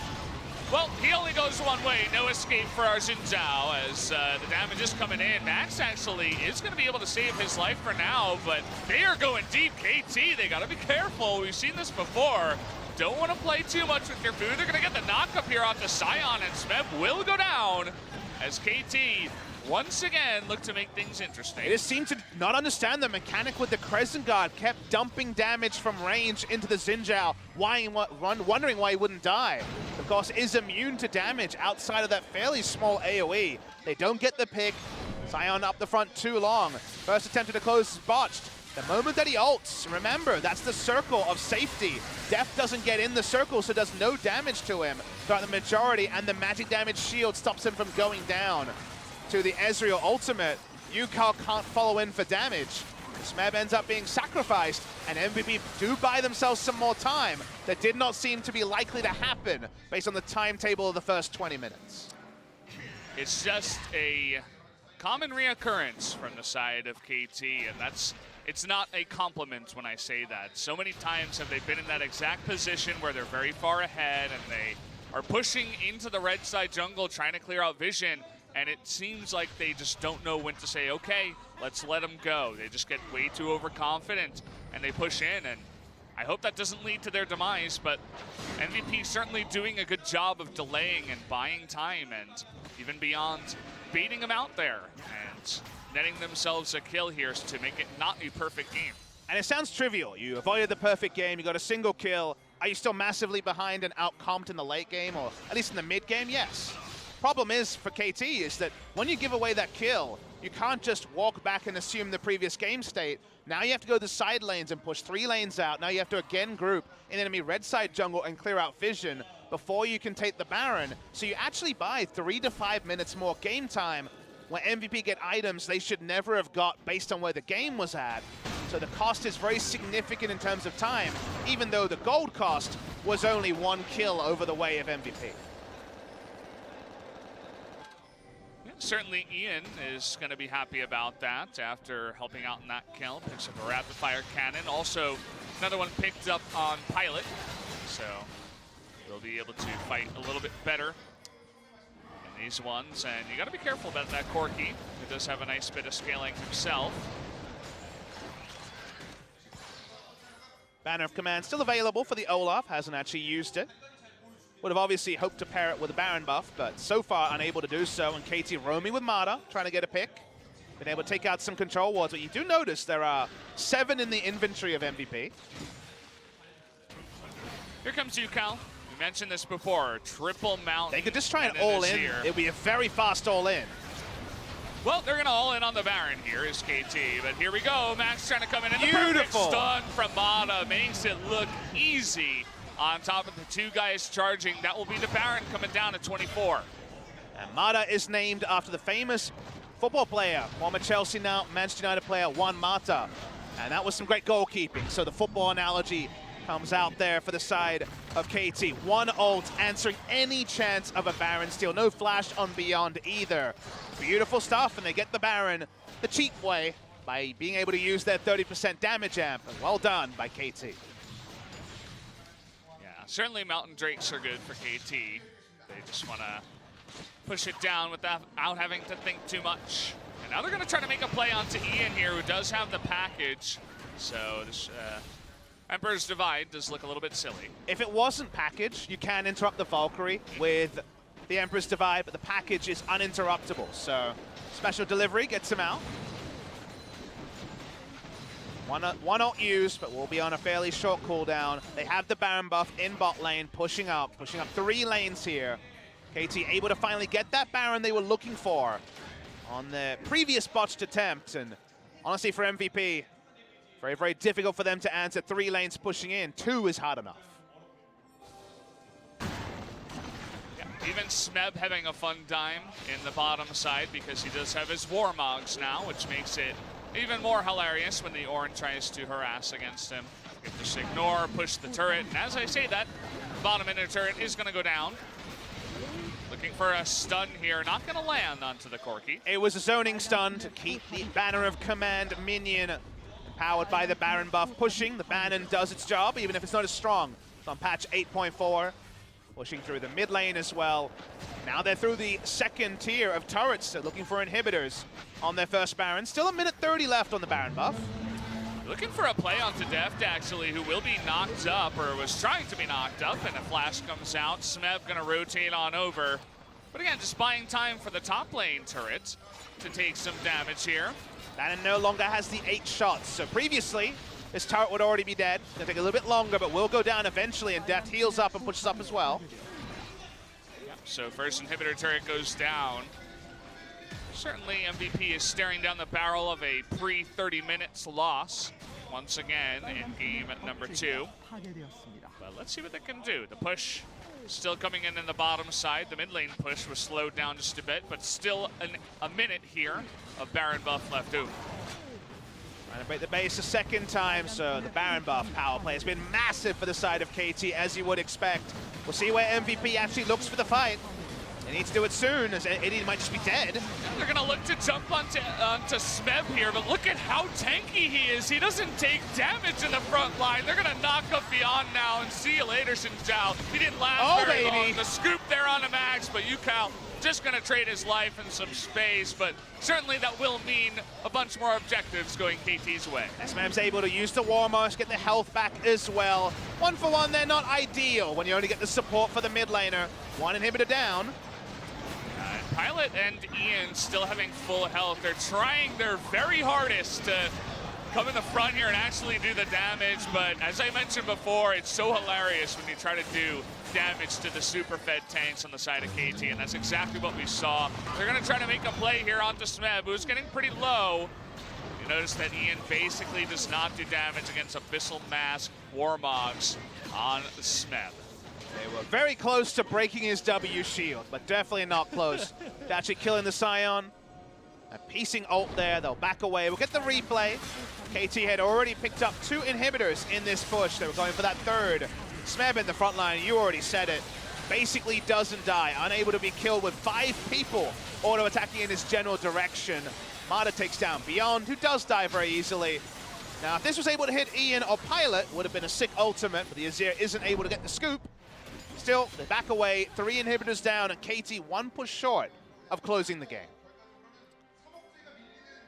Speaker 2: Well, he only goes one way. No escape for our Xin Zhao as the damage is coming in. Max actually is going to be able to save his life for now, but they are going deep. KT, they got to be careful. We've seen this before. Don't want to play too much with your food. They're going to get the knock up here onto Sion, and Smeb will go down as KT once again look to make things interesting.
Speaker 3: They just seem to not understand the mechanic with the Crescent Guard. Kept dumping damage from range into the Xin Zhao, wondering why he wouldn't die. Of course, is immune to damage outside of that fairly small AoE. They don't get the pick. Sion up the front too long. First attempt to close is botched. The moment that he ults, remember, that's the circle of safety. Deft doesn't get in the circle, so does no damage to him throughout the majority, and the magic damage shield stops him from going down to the Ezreal ultimate. Yukal can't follow in for damage. Smeb ends up being sacrificed, and MVP do buy themselves some more time. That did not seem to be likely to happen based on the timetable of the first 20 minutes.
Speaker 2: It's just a common reoccurrence from the side of KT, and it's not a compliment when I say that. So many times have they been in that exact position where they're very far ahead and they are pushing into the red side jungle trying to clear out vision, and it seems like they just don't know when to say, okay, let's let them go. They just get way too overconfident and they push in, and I hope that doesn't lead to their demise, but MVP certainly doing a good job of delaying and buying time and even beyond beating them out there and netting themselves a kill here to make it not a perfect game.
Speaker 3: And it sounds trivial. You avoided the perfect game, you got a single kill. Are you still massively behind and outcomped in the late game, or at least in the mid game? Yes. Problem is for KT is that when you give away that kill, you can't just walk back and assume the previous game state. Now you have to go to the side lanes and push 3 lanes out. Now you have to again group in enemy red side jungle and clear out vision before you can take the Baron. So you actually buy 3 to 5 minutes more game time. When MVP get items they should never have got based on where the game was at. So the cost is very significant in terms of time, even though the gold cost was only 1 kill over the way of MVP.
Speaker 2: Yeah, certainly Ian is going to be happy about that after helping out in that kill. Picks up a rapid fire cannon. Also, another one picked up on Pilot. So they'll be able to fight a little bit better in these ones. And you got to be careful about that Corki, who does have a nice bit of scaling himself.
Speaker 3: Banner of Command still available for the Olaf, hasn't actually used it. Would have obviously hoped to pair it with a Baron buff, but so far unable to do so. And KT roaming with Mata, trying to get a pick. Been able to take out some control wards, but you do notice there are 7 in the inventory of MVP.
Speaker 2: Here comes UCal. We mentioned this before, triple mount.
Speaker 3: They could just try and all in. It would be a very fast all in.
Speaker 2: Well, they're going to all in on the Baron here is KT, but here we go. Max trying to come in. And
Speaker 3: beautiful.
Speaker 2: The perfect stun from Mata makes it look easy on top of the 2 guys charging. That will be the Baron coming down at 24.
Speaker 3: And Mata is named after the famous football player, former Chelsea, now Manchester United player, Juan Mata. And that was some great goalkeeping. So the football analogy comes out there for the side of KT. 1 ult answering any chance of a Baron steal. No flash on Beyond either. Beautiful stuff, and they get the Baron the cheap way by being able to use their 30% damage amp. Well done by KT.
Speaker 2: Yeah, certainly Mountain Drakes are good for KT. They just want to push it down without having to think too much. And now they're going to try to make a play onto Ian here, who does have the package. So this Emperor's Divide does look a little bit silly.
Speaker 3: If it wasn't package, you can interrupt the Valkyrie with the Emperor's Divide, but the package is uninterruptible. So special delivery gets him out. One ult used, but will be on a fairly short cooldown. They have the Baron buff in bot lane, pushing up 3 lanes here. KT able to finally get that Baron they were looking for on the previous botched attempt. And honestly, for MVP, very, very difficult for them to answer. 3 lanes pushing in. 2 is hard enough.
Speaker 2: Even Smeb having a fun time in the bottom side because he does have his Warmogs now, which makes it even more hilarious when the Ornn tries to harass against him. You can just ignore, push the turret, and as I say that, bottom inner turret is going to go down. Looking for a stun here, not going to land onto the Corki.
Speaker 3: It was a zoning stun to keep the Banner of Command minion powered by the Baron buff pushing. The Baron does its job, even if it's not as strong. It's on patch 8.4. Pushing through the mid lane as well. Now they're through the 2nd tier of turrets, so looking for inhibitors on their first Baron. Still a minute 30 left on the Baron buff.
Speaker 2: Looking for a play onto Deft, actually, who will be knocked up, or was trying to be knocked up, and a flash comes out. Smeb gonna rotate on over. But again, just buying time for the top lane turret to take some damage here.
Speaker 3: Baron no longer has the 8 shots, so previously, this turret would already be dead. It's gonna take a little bit longer, but will go down eventually, and Deft heals up and pushes up as well.
Speaker 2: Yep, so first inhibitor turret goes down. Certainly MVP is staring down the barrel of a pre-30 minutes loss once again in game number 2. But let's see what they can do. The push still coming in the bottom side. The mid lane push was slowed down just a bit, but still a minute here of Baron buff left over.
Speaker 3: Trying to break the base a 2nd time, so the Baron buff power play has been massive for the side of KT, as you would expect. We'll see where MVP actually looks for the fight. They need to do it soon, as Eddie might just be dead.
Speaker 2: They're going to look to jump onto Smeb here, but look at how tanky he is. He doesn't take damage in the front line. They're going to knock up Beyond now, and see you later, Xin Zhao. He didn't last very long. The scoop there on the Max, but UCal just going to trade his life and some space, but certainly that will mean a bunch more objectives going KT's way.
Speaker 3: SMM's able to use the Warmost, get the health back as well. 1-for-1, they're not ideal when you only get the support for the mid laner. One inhibitor down.
Speaker 2: Pilot and Ian still having full health. They're trying their very hardest to come in the front here and actually do the damage, but as I mentioned before, it's so hilarious when you try to do damage to the super fed tanks on the side of KT, and that's exactly what we saw. They're going to try to make a play here onto Smeb, who's getting pretty low. You notice that Ian basically does not do damage against Abyssal Mask Warmogs on Smeb.
Speaker 3: They were very close to breaking his W shield, but definitely not close to actually killing the Scion. A piecing ult there, they'll back away. We'll get the replay. KT had already picked up 2 inhibitors in this push. They were going for that third. Smeb in the front line, you already said it. Basically doesn't die, unable to be killed with 5 people auto-attacking in his general direction. Mata takes down Beyond, who does die very easily. Now, if this was able to hit Ian or Pilot, would have been a sick ultimate, but the Azir isn't able to get the scoop. Still, they back away, 3 inhibitors down, and KT 1 push short of closing the game.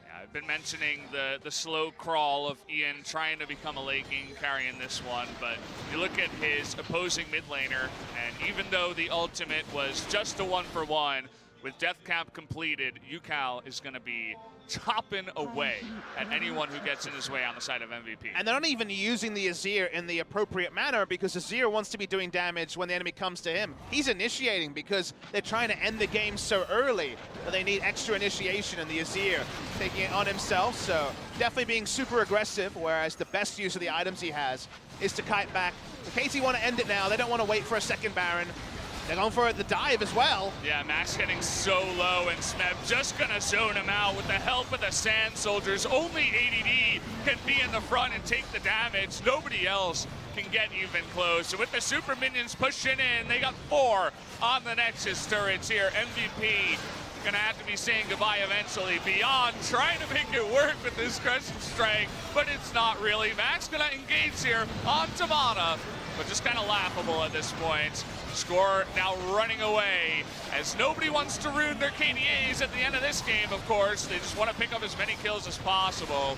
Speaker 2: Yeah, I've been mentioning the slow crawl of Ian trying to become a late game carry in this one, but you look at his opposing mid laner, and even though the ultimate was just a 1-for-1, with Death Cap completed, Yukal is going to be chopping away at anyone who gets in his way on the side of MVP.
Speaker 3: And they're not even using the Azir in the appropriate manner because Azir wants to be doing damage when the enemy comes to him. He's initiating because they're trying to end the game so early that they need extra initiation, and the Azir taking it on himself, so definitely being super aggressive, whereas the best use of the items he has is to kite back. The KT want to end it now. They don't want to wait for a second Baron. They're going for the dive as well.
Speaker 2: Yeah, Max getting so low, and Smeb just gonna zone him out with the help of the Sand Soldiers. Only ADD can be in the front and take the damage. Nobody else can get even close. So with the super minions pushing in, they got 4 on the Nexus turrets here. MVP gonna have to be saying goodbye eventually. Beyond trying to make it work with this Crescent Strike, but it's not really. Max gonna engage here on Tamana, but just kind of laughable at this point. Score now running away as nobody wants to ruin their KDAs at the end of this game, of course. They just want to pick up as many kills as possible.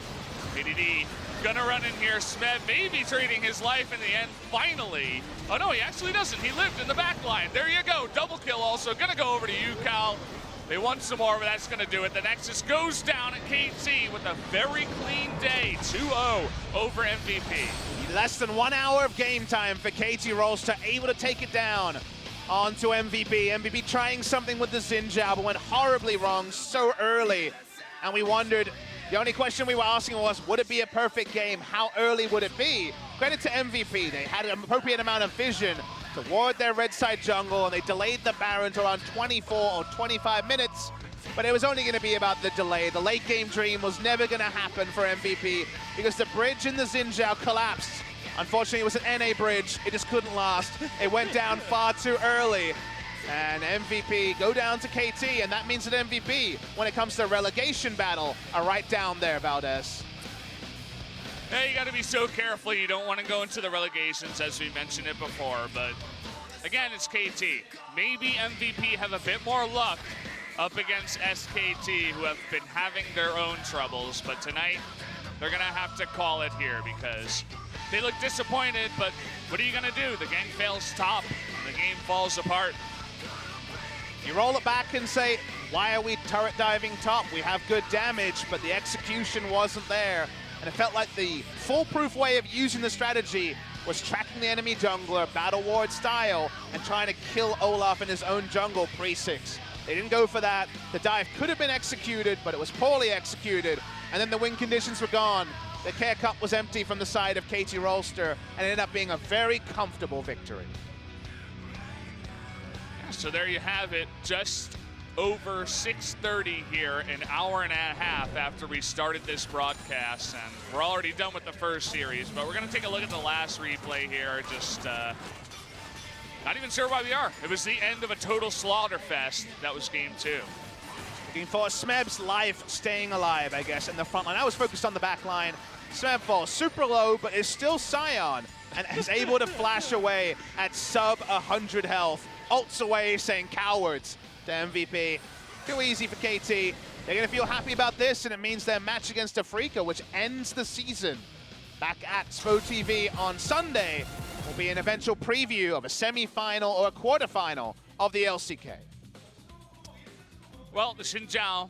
Speaker 2: ADD gonna run in here. Smeb maybe trading his life in the end, finally. Oh no, he actually doesn't. He lived in the back line. There you go, double kill also. Gonna go over to Yukal. They want some more, but that's gonna do it. The Nexus goes down at KT with a very clean day, 2-0 over MVP.
Speaker 3: Less than 1 hour of game time for KT Rolster, able to take it down onto MVP. MVP trying something with the Xinjiao, but went horribly wrong so early. And we wondered, the only question we were asking was, would it be a perfect game? How early would it be? Credit to MVP, they had an appropriate amount of vision to ward their red side jungle, and they delayed the Baron to around 24 or 25 minutes. But it was only going to be about the delay. The late game dream was never going to happen for MVP because the bridge in the Xinjiao collapsed. Unfortunately, it was an NA bridge. It just couldn't last. It went down far too early. And MVP go down to KT, and that means that MVP, when it comes to relegation battle, are right down there, Valdez.
Speaker 2: Hey, you got to be so careful. You don't want to go into the relegations, as we mentioned it before. But again, it's KT. Maybe MVP have a bit more luck up against SKT, who have been having their own troubles. But tonight, they're going to have to call it here because they look disappointed. But what are you going to do? The gang fails top, and the game falls apart.
Speaker 3: You roll it back and say, why are we turret diving top? We have good damage, but the execution wasn't there. And it felt like the foolproof way of using the strategy was tracking the enemy jungler, battle ward style, and trying to kill Olaf in his own jungle pre-6. They didn't go for that. The dive could have been executed, but it was poorly executed. And then the win conditions were gone. The care cup was empty from the side of KT Rolster, and it ended up being a very comfortable victory.
Speaker 2: So there you have it, just over 6:30 here, an hour and a half after we started this broadcast, and we're already done with the first series, but we're going to take a look at the last replay here. Just not even sure why we are. It was the end of a total slaughter fest. That was game 2.
Speaker 3: Looking for Smeb's life staying alive, I guess, in the front line. I was focused on the back line. Smeb falls super low, but is still Scion, and is able to flash away at sub 100 health. Ults away saying cowards. to MVP. Too easy for KT. They're going to feel happy about this, and it means their match against FLICKR, which ends the season back at SPO TV on Sunday, will be an eventual preview of a semi-final or a quarter-final of the LCK.
Speaker 2: Well, the Xinjiao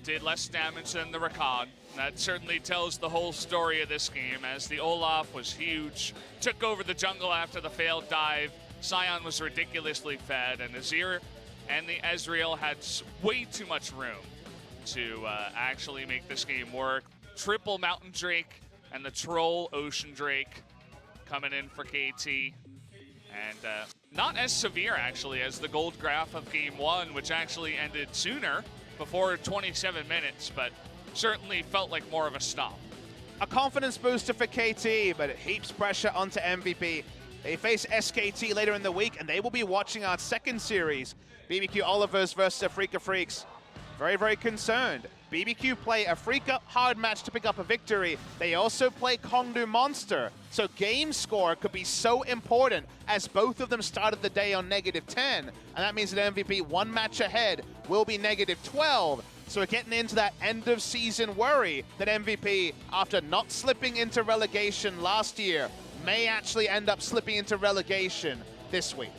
Speaker 2: did less damage than the Rakan. That certainly tells the whole story of this game, as the Olaf was huge, took over the jungle after the failed dive. Sion was ridiculously fed, and Azir and the Ezreal had way too much room to actually make this game work. Triple Mountain Drake and the Troll Ocean Drake coming in for KT. And not as severe, actually, as the gold graph of Game 1, which actually ended sooner, before 27 minutes, but certainly felt like more of a stop.
Speaker 3: A confidence booster for KT, but it heaps pressure onto MVP. They face SKT later in the week, and they will be watching our second series, BBQ Olivers versus FLICKR Freaks. Very, very concerned. BBQ play a FLICKR hard match to pick up a victory. They also play Kongdu Monster, so game score could be so important, as both of them started the day on -10, and that means that MVP one match ahead will be -12. So we're getting into that end of season worry that MVP, after not slipping into relegation last year, may actually end up slipping into relegation this week.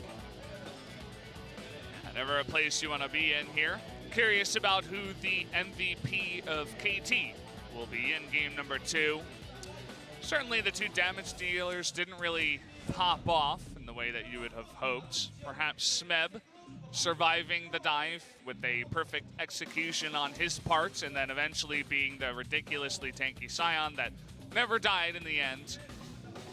Speaker 2: Never a place you want to be in here. Curious about who the MVP of KT will be in game number 2. Certainly the two damage dealers didn't really pop off in the way that you would have hoped. Perhaps Smeb surviving the dive with a perfect execution on his part, and then eventually being the ridiculously tanky Sion that never died in the end.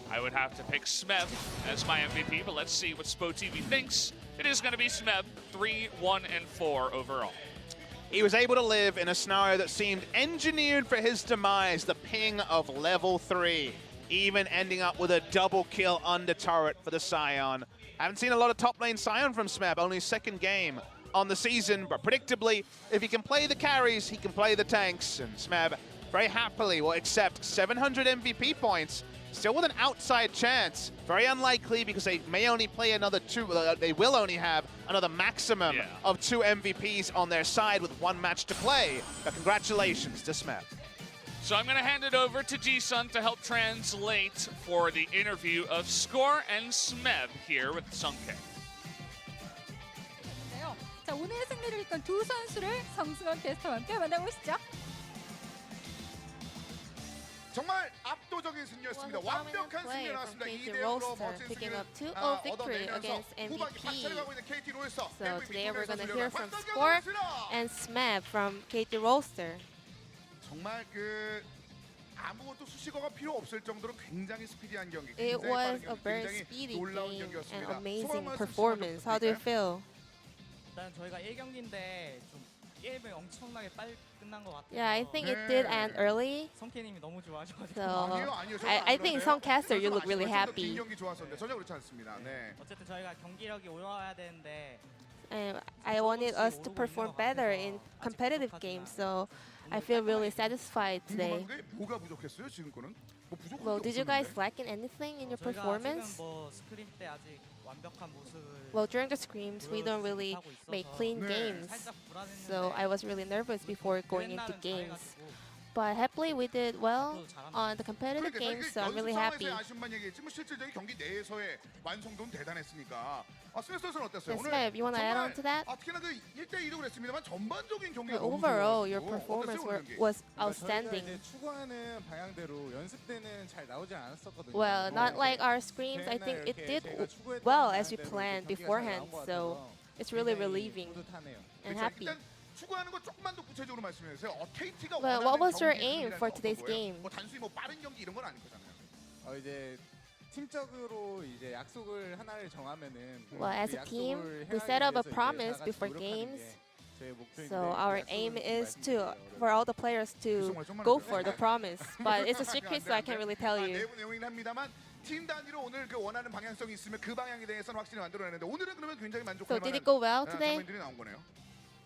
Speaker 2: I would have to pick Smeb as my MVP, but let's see what SPO TV thinks. It is going to be Smeb, 3, 1, and 4 overall.
Speaker 3: He was able to live in a scenario that seemed engineered for his demise, the ping of level 3, even ending up with a double kill under turret for the Sion. Haven't seen a lot of top lane Sion from Smeb, only his second game on the season, but predictably, if he can play the carries, he can play the tanks, and Smeb very happily will accept 700 MVP points, still with an outside chance. Very unlikely, because they may only play another 2, they will only have another maximum of 2 MVPs on their side with 1 match to play. But congratulations to Smeb.
Speaker 2: So I'm going to hand it over to Ji-sun to help translate for the interview of Score and Smeb here with Sungke.
Speaker 4: 자, 오늘의 승리를 이끈 두 선수를 성승원 캐스터와 함께 만나보시죠.
Speaker 5: 정말 압도적인 승리였습니다. 완벽한 승리 나왔습니다. 2대 0으로 멋진
Speaker 6: picking up
Speaker 5: 승리를
Speaker 6: 2-0 victory
Speaker 5: 얻어내면서
Speaker 6: against
Speaker 5: 후반기
Speaker 6: MVP.
Speaker 5: 박차려가고 있는 KT 롤스터.
Speaker 6: So today we're going to hear from Score and Smeb from KT Rolster.
Speaker 5: 정말 그 아무것도 수식어가 필요 없을 정도로 굉장히 스피디한 경기.
Speaker 6: It
Speaker 5: 굉장히
Speaker 6: was
Speaker 5: 빠른
Speaker 6: a
Speaker 5: 경기,
Speaker 6: very
Speaker 5: 굉장히
Speaker 6: speedy
Speaker 5: 놀라운
Speaker 6: game and
Speaker 5: 경기였습니다.
Speaker 6: amazing
Speaker 5: 소감 말씀
Speaker 6: performance. How do you feel?
Speaker 7: 일단 저희가 1경기인데 좀 게임이 엄청나게 빨리 끝난 것 같아요.
Speaker 6: Yeah, I think it did end early.
Speaker 7: 성캐님이 너무 좋아하셔가지고.
Speaker 6: So
Speaker 5: 아니요.
Speaker 6: I think Songcaster, you look really
Speaker 5: 긴
Speaker 6: happy.
Speaker 5: 경기 좋았었는데 전혀 그렇지 않습니다. 네.
Speaker 7: 어쨌든 저희가 경기력이 올라와야 되는데
Speaker 6: And I wanted us to perform better in competitive games, so I feel really satisfied today.
Speaker 5: 궁금한 게 뭐가 부족했어요 지금 거는? 뭐 부족한
Speaker 6: Well,
Speaker 5: 게
Speaker 6: did you
Speaker 5: 없었는데.
Speaker 6: guys lack in anything in your
Speaker 7: 저희가
Speaker 6: performance?
Speaker 7: 지금 뭐 스크림 때 아직 완벽한 모습을
Speaker 6: Well, during the scrims, we don't really make clean games,
Speaker 7: 살짝 불안했는데
Speaker 6: so I was really nervous before going into
Speaker 7: 옛날은
Speaker 6: games.
Speaker 7: 잘해가지고
Speaker 6: But happily, we did well
Speaker 7: 또 잘합니다.
Speaker 6: on the competitive
Speaker 5: 그러니까
Speaker 6: games, so I'm
Speaker 5: 연습
Speaker 6: really happy.
Speaker 5: 상황에서의 아쉬움만 얘기했지만 실질적인 경기 내에서의 완성도는 대단했으니까. 스미스 선수는 어땠어요?
Speaker 6: Yes, Smeb, you want to add on to that?
Speaker 5: 특히나 그 1대2도 그랬습니다만 전반적인 경기가
Speaker 6: But
Speaker 5: 너무
Speaker 6: overall, your
Speaker 5: 좋아가지고.
Speaker 6: performance
Speaker 5: 어땠어요, 오늘 경기?
Speaker 6: was
Speaker 8: 저희가
Speaker 6: outstanding.
Speaker 8: 이제 추구하는 방향대로 연습 때는 잘 나오지 않았었거든요.
Speaker 6: Well, not
Speaker 8: 뭐
Speaker 6: like our screams. I think it did well as we planned beforehand, so it's really relieving
Speaker 8: 뿌듯하네요.
Speaker 6: and
Speaker 5: 그렇죠.
Speaker 6: happy.
Speaker 5: 일단 추구하는 거 조금만 더 구체적으로 말씀해 주세요. KT가
Speaker 6: Well, what was your aim for today's game?
Speaker 5: 뭐 단순히 뭐 빠른 경기 이런 건 아닐 거잖아요.
Speaker 8: 이제 팀적으로 이제 약속을 하나를 정하면은
Speaker 6: Well, as
Speaker 8: 그
Speaker 6: a team,
Speaker 8: 약속을
Speaker 6: we
Speaker 8: 행하기
Speaker 6: set up a
Speaker 8: 위해서 이제
Speaker 6: promise
Speaker 8: 다 같이
Speaker 6: before
Speaker 8: 노력하는
Speaker 6: games.
Speaker 8: 게 저의 목표인데
Speaker 6: So our
Speaker 8: 약속은
Speaker 6: aim
Speaker 8: 좀
Speaker 6: is
Speaker 8: 말씀드리기
Speaker 6: for all the players to go for the promise. But it's a
Speaker 5: 안
Speaker 6: secret,
Speaker 5: 돼,
Speaker 6: so I
Speaker 5: 안 돼.
Speaker 6: can't really tell you.
Speaker 5: 내부 내용이긴 합니다만 팀 단위로 오늘 그 원하는 방향성이 있으면 그 방향에 대해서는 확실히 만들어내는데 오늘은 그러면 굉장히 만족할
Speaker 6: So did
Speaker 5: 만한
Speaker 6: it go well today?
Speaker 5: 장면들이 나온 거네요.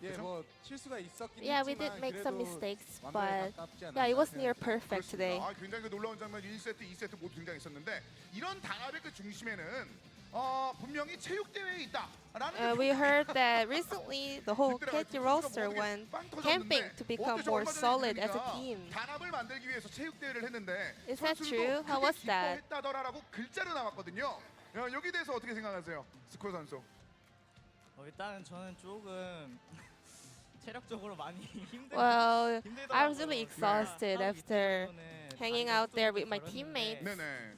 Speaker 8: 예, 뭐 실수가 있었긴
Speaker 6: Yeah, we
Speaker 8: 했지만
Speaker 6: did make some
Speaker 8: 그래도
Speaker 6: mistakes,
Speaker 8: 완벽에
Speaker 6: but
Speaker 8: 가깝지 않았나
Speaker 6: yeah, it was
Speaker 8: 생각해요.
Speaker 6: near perfect today.
Speaker 5: 굉장히 그 놀라운 장면 1세트, 2세트 모두 등장했었는데 이런 단합의 그 중심에는 분명히 체육대회에 있다.
Speaker 6: We heard that recently the whole KT Rolster went camping to become more solid as a team.
Speaker 5: 단합을 만들기 위해서 체육대회를 했는데
Speaker 6: Is that true? How was that?
Speaker 5: 기뻐했다더라라고 글자로 나왔거든요. 여기 대해서 어떻게 생각하세요, 스코 선수?
Speaker 7: 일단은 저는 조금 체력적으로 많이
Speaker 6: Well,
Speaker 7: 힘들더라고요.
Speaker 6: I was really exhausted
Speaker 7: 싸우기
Speaker 6: after
Speaker 7: 때문에
Speaker 6: hanging
Speaker 7: 다리가
Speaker 6: out there with
Speaker 7: 좀
Speaker 6: my
Speaker 7: 저렸는데
Speaker 6: teammates.
Speaker 5: 네네.